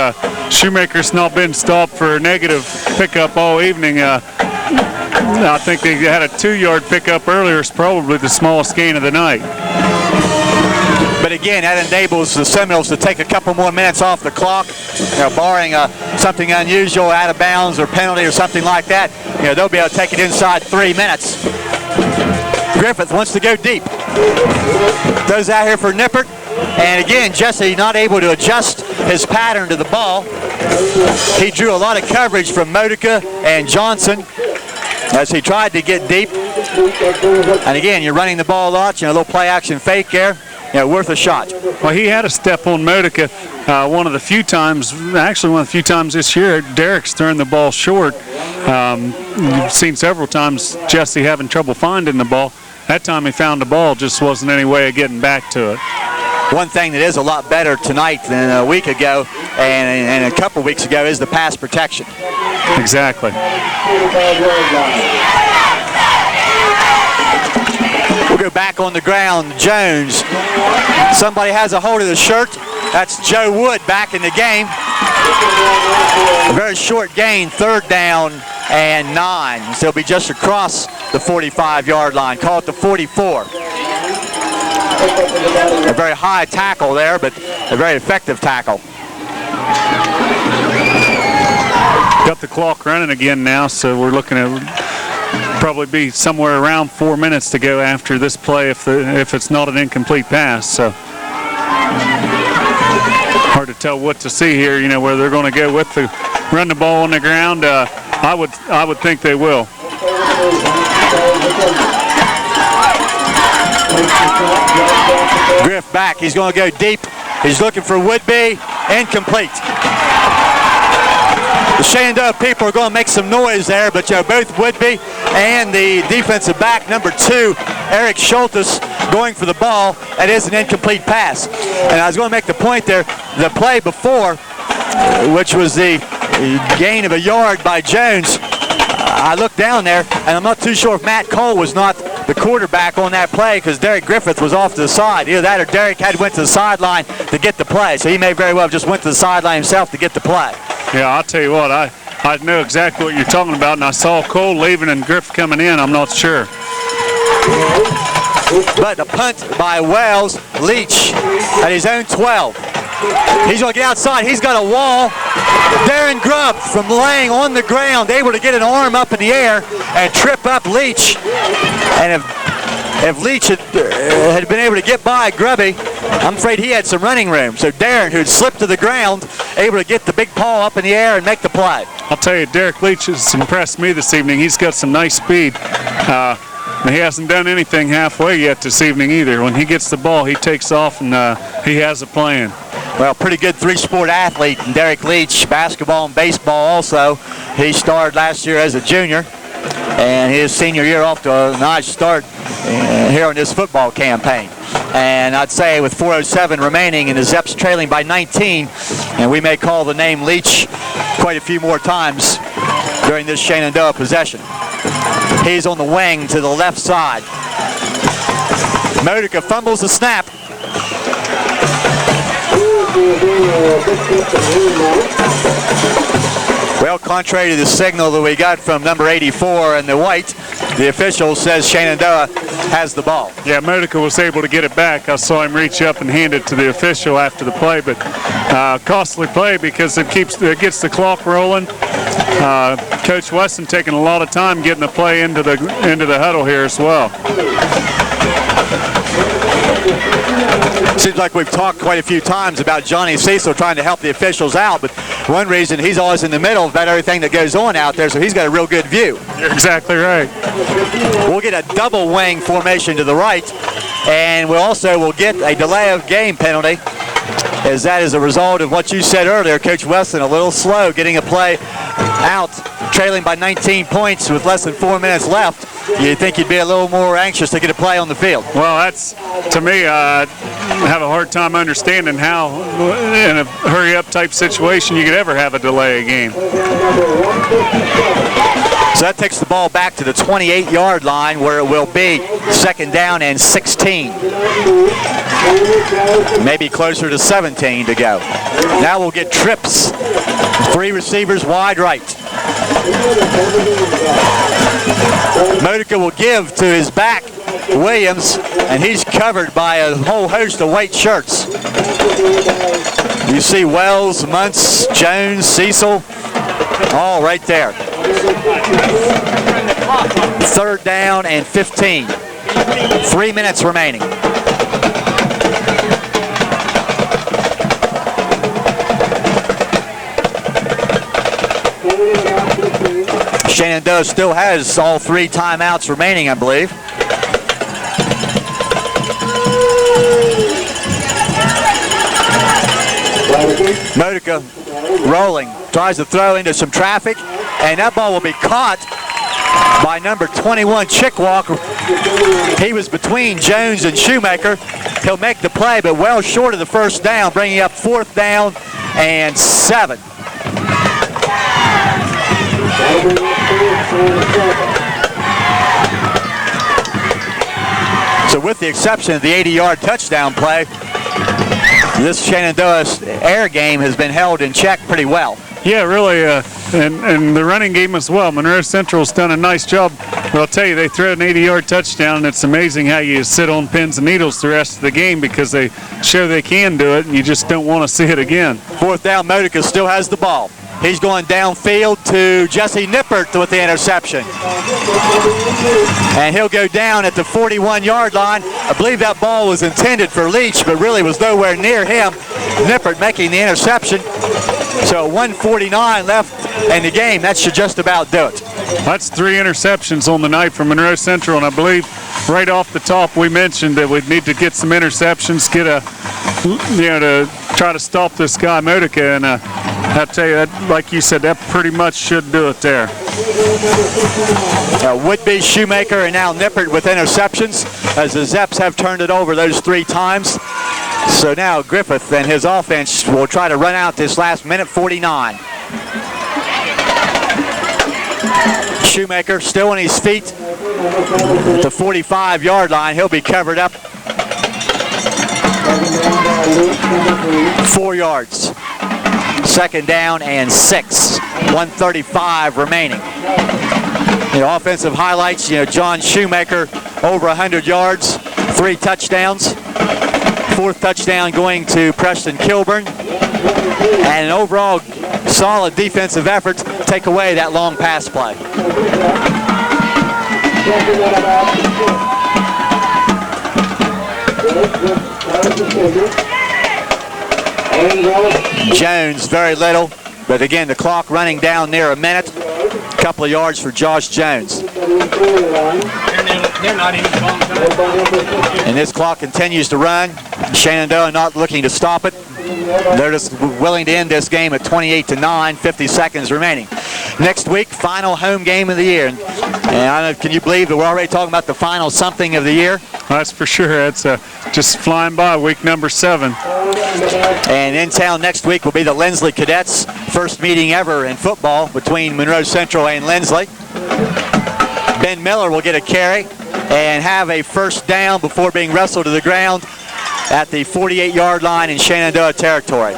Shoemaker's not been stopped for a negative pickup all evening. I think they had a 2-yard pickup earlier. It's probably the smallest gain of the night. But again, that enables the Seminoles to take a couple more minutes off the clock, barring something unusual, out of bounds or penalty or something like that. They'll be able to take it inside 3 minutes. Griffith wants to go deep. Goes out here for Nippert. And again, Jesse not able to adjust his pattern to the ball. He drew a lot of coverage from Modica and Johnson as he tried to get deep. And again, you're running the ball a lot, a little play action fake there, worth a shot. Well, he had a step on Modica one of the few times this year. Derek's throwing the ball short. You've seen several times Jesse having trouble finding the ball. That time he found the ball, just wasn't any way of getting back to it. One thing that is a lot better tonight than a week ago and a couple weeks ago is the pass protection. Exactly. We'll go back on the ground. Jones. Somebody has a hold of the shirt. That's Joe Wood back in the game. A very short gain, 3rd down and 9. So it'll be just across the 45-yard line. Call it the 44. A very high tackle there, but a very effective tackle. Got the clock running again now, so we're looking at probably be somewhere around 4 minutes to go after this play if it's not an incomplete pass. So hard to tell what to see here, where they're going to go with the run the ball on the ground. I would think they will. Griff back. He's going to go deep. He's looking for Woodby. Incomplete. The Shenandoah people are going to make some noise there, but both Woodby and the defensive back, number 2, Eric Schultes, going for the ball. That is an incomplete pass. And I was going to make the point there, the play before, which was the gain of a yard by Jones, I looked down there, and I'm not too sure if Matt Cole was not the quarterback on that play because Derek Griffith was off to the side. Either that or Derek had went to the sideline to get the play. So he may very well have just went to the sideline himself to get the play. Yeah, I'll tell you what, I know exactly what you're talking about, and I saw Cole leaving and Griff coming in. I'm not sure. But a punt by Wells. Leach at his own 12. He's going to get outside. He's got a wall. Darren Grubb from laying on the ground, able to get an arm up in the air and trip up Leach. And if Leach had been able to get by Grubby, I'm afraid he had some running room. So Darren, who'd slipped to the ground, able to get the big paw up in the air and make the play. I'll tell you, Derek Leach has impressed me this evening. He's got some nice speed. He hasn't done anything halfway yet this evening either. When he gets the ball, he takes off, and he has a plan. Well, pretty good 3-sport athlete, Derek Leach, basketball and baseball also. He started last year as a junior, and his senior year off to a nice start here on this football campaign. And I'd say with 4:07 remaining and the Zeps trailing by 19, and we may call the name Leach quite a few more times during this Shenandoah possession. He's on the wing to the left side. Modica fumbles the snap. Well, contrary to the signal that we got from number 84 and the white, the official says Shenandoah has the ball. Yeah, Modica was able to get it back. I saw him reach up and hand it to the official after the play, but costly play because it gets the clock rolling. Coach Weston taking a lot of time getting the play into the huddle here as well. Seems like we've talked quite a few times about Johnny Cecil trying to help the officials out, but one reason he's always in the middle about everything that goes on out there, so he's got a real good view. You're exactly right. We'll get a double wing formation to the right, and we'll get a delay of game penalty, as that is a result of what you said earlier, Coach Weston, a little slow getting a play out, trailing by 19 points with less than 4 minutes left. You'd think you'd be a little more anxious to get a play on the field. Well, that's, to me, I have a hard time understanding how, in a hurry-up type situation, you could ever have a delay a game. So that takes the ball back to the 28-yard line where it will be 2nd down and 16. Maybe closer to 17 to go. Now we'll get trips. 3 receivers wide right. Modica will give to his back, Williams, and he's covered by a whole host of white shirts. You see Wells, Muntz, Jones, Cecil, all right there. 3rd down and 15. 3 minutes remaining. Shenandoah still has all 3 timeouts remaining, I believe. Modica rolling, tries to throw into some traffic, and that ball will be caught by number 21, Chickwalk. He was between Jones and Shoemaker. He'll make the play, but well short of the first down, bringing up 4th down and 7. So with the exception of the 80-yard touchdown play, this Shenandoah air game has been held in check pretty well. Yeah, really, and the running game as well. Monroe Central's done a nice job. But I'll tell you, they threw an 80-yard touchdown, and it's amazing how you sit on pins and needles the rest of the game because they show they can do it, and you just don't want to see it again. 4th down, Modica still has the ball. He's going downfield to Jesse Nippert with the interception. And he'll go down at the 41-yard line. I believe that ball was intended for Leach, but really was nowhere near him. Nippert making the interception. So 1:49 left in the game. That should just about do it. That's 3 interceptions on the night from Monroe Central, and I believe right off the top we mentioned that we'd need to get some interceptions, to try to stop this guy Modica, and I'll tell you, that, like you said, that pretty much should do it there. Would-be Shoemaker and now Nippert with interceptions, as the Zeps have turned it over those 3 times. So now Griffith and his offense will try to run out this last minute 49. Shoemaker still on his feet at the 45-yard line. He'll be covered up 4 yards. 2nd down and 6. 1:35 remaining. The offensive highlights, John Shoemaker over 100 yards, 3 touchdowns. 4th touchdown going to Preston Kilburn. And an overall solid defensive effort to take away that long pass play. Jones, very little, but again, the clock running down near a minute. A couple of yards for Josh Jones. And this clock continues to run. Shenandoah not looking to stop it. They're just willing to end this game at 28-9, 50 seconds remaining. Next week, final home game of the year. And I don't know, can you believe that we're already talking about the final something of the year? That's for sure. It's just flying by, week number 7. And in town next week will be the Lindsley Cadets. First meeting ever in football between Monroe Central and Lindsley. Ben Miller will get a carry and have a first down before being wrestled to the ground at the 48-yard line in Shenandoah territory.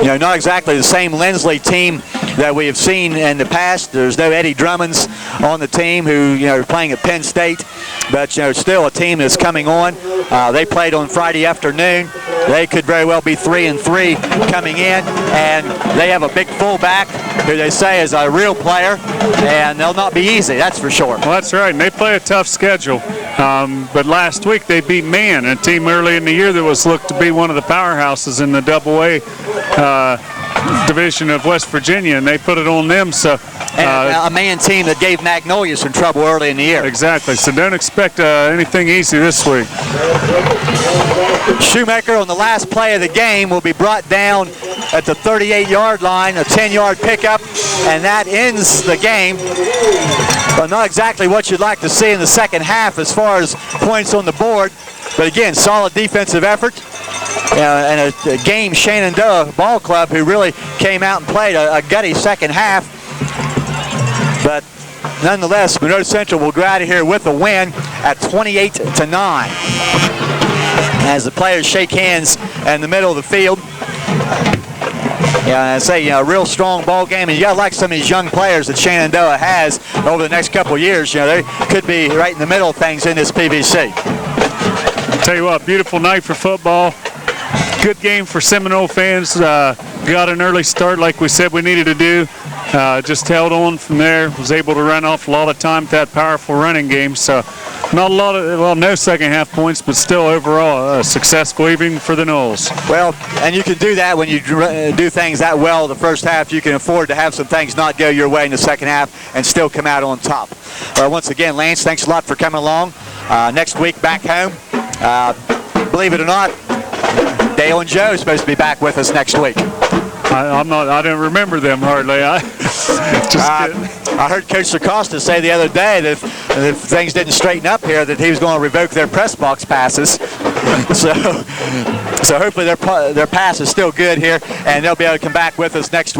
Not exactly the same Lindsley team that we have seen in the past. There's no Eddie Drummonds on the team who are playing at Penn State, but still a team that's coming on. They played on Friday afternoon. They could very well be 3-3 coming in, and they have a big fullback who they say is a real player, and they'll not be easy, that's for sure. Well, that's right, and they play a tough schedule. But last week they beat Man, a team early in the year that was looked to be one of the powerhouses in the AA division of West Virginia, and they put it on them. So a Man team that gave Magnolia some trouble early in the year. Exactly, so don't expect anything easy this week. Shoemaker on the last play of the game will be brought down at the 38-yard line, a 10-yard pickup, and that ends the game. But not exactly what you'd like to see in the second half as far as points on the board. But again, solid defensive effort. And a game Shenandoah ball club who really came out and played a gutty second half. But nonetheless, Monroe Central will go out of here with a win at 28-9. As the players shake hands in the middle of the field. I say, a real strong ball game, and you got to like some of these young players that Shenandoah has over the next couple of years. They could be right in the middle of things in this PVC. Tell you what, beautiful night for football. Good game for Seminole fans. Got an early start like we said we needed to do. Just held on from there. Was able to run off a lot of time with that powerful running game. So Not a lot of, well, no second half points, but still overall a successful evening for the Noles. Well, and you can do that when you do things that well the first half. You can afford to have some things not go your way in the second half and still come out on top. Once again, Lance, thanks a lot for coming along. Next week back home. Believe it or not, Dale and Joe are supposed to be back with us next week. I don't remember them hardly. I heard Coach Sarcosta say the other day that if things didn't straighten up here, that he was going to revoke their press box passes. so hopefully their pass is still good here, and they'll be able to come back with us next week.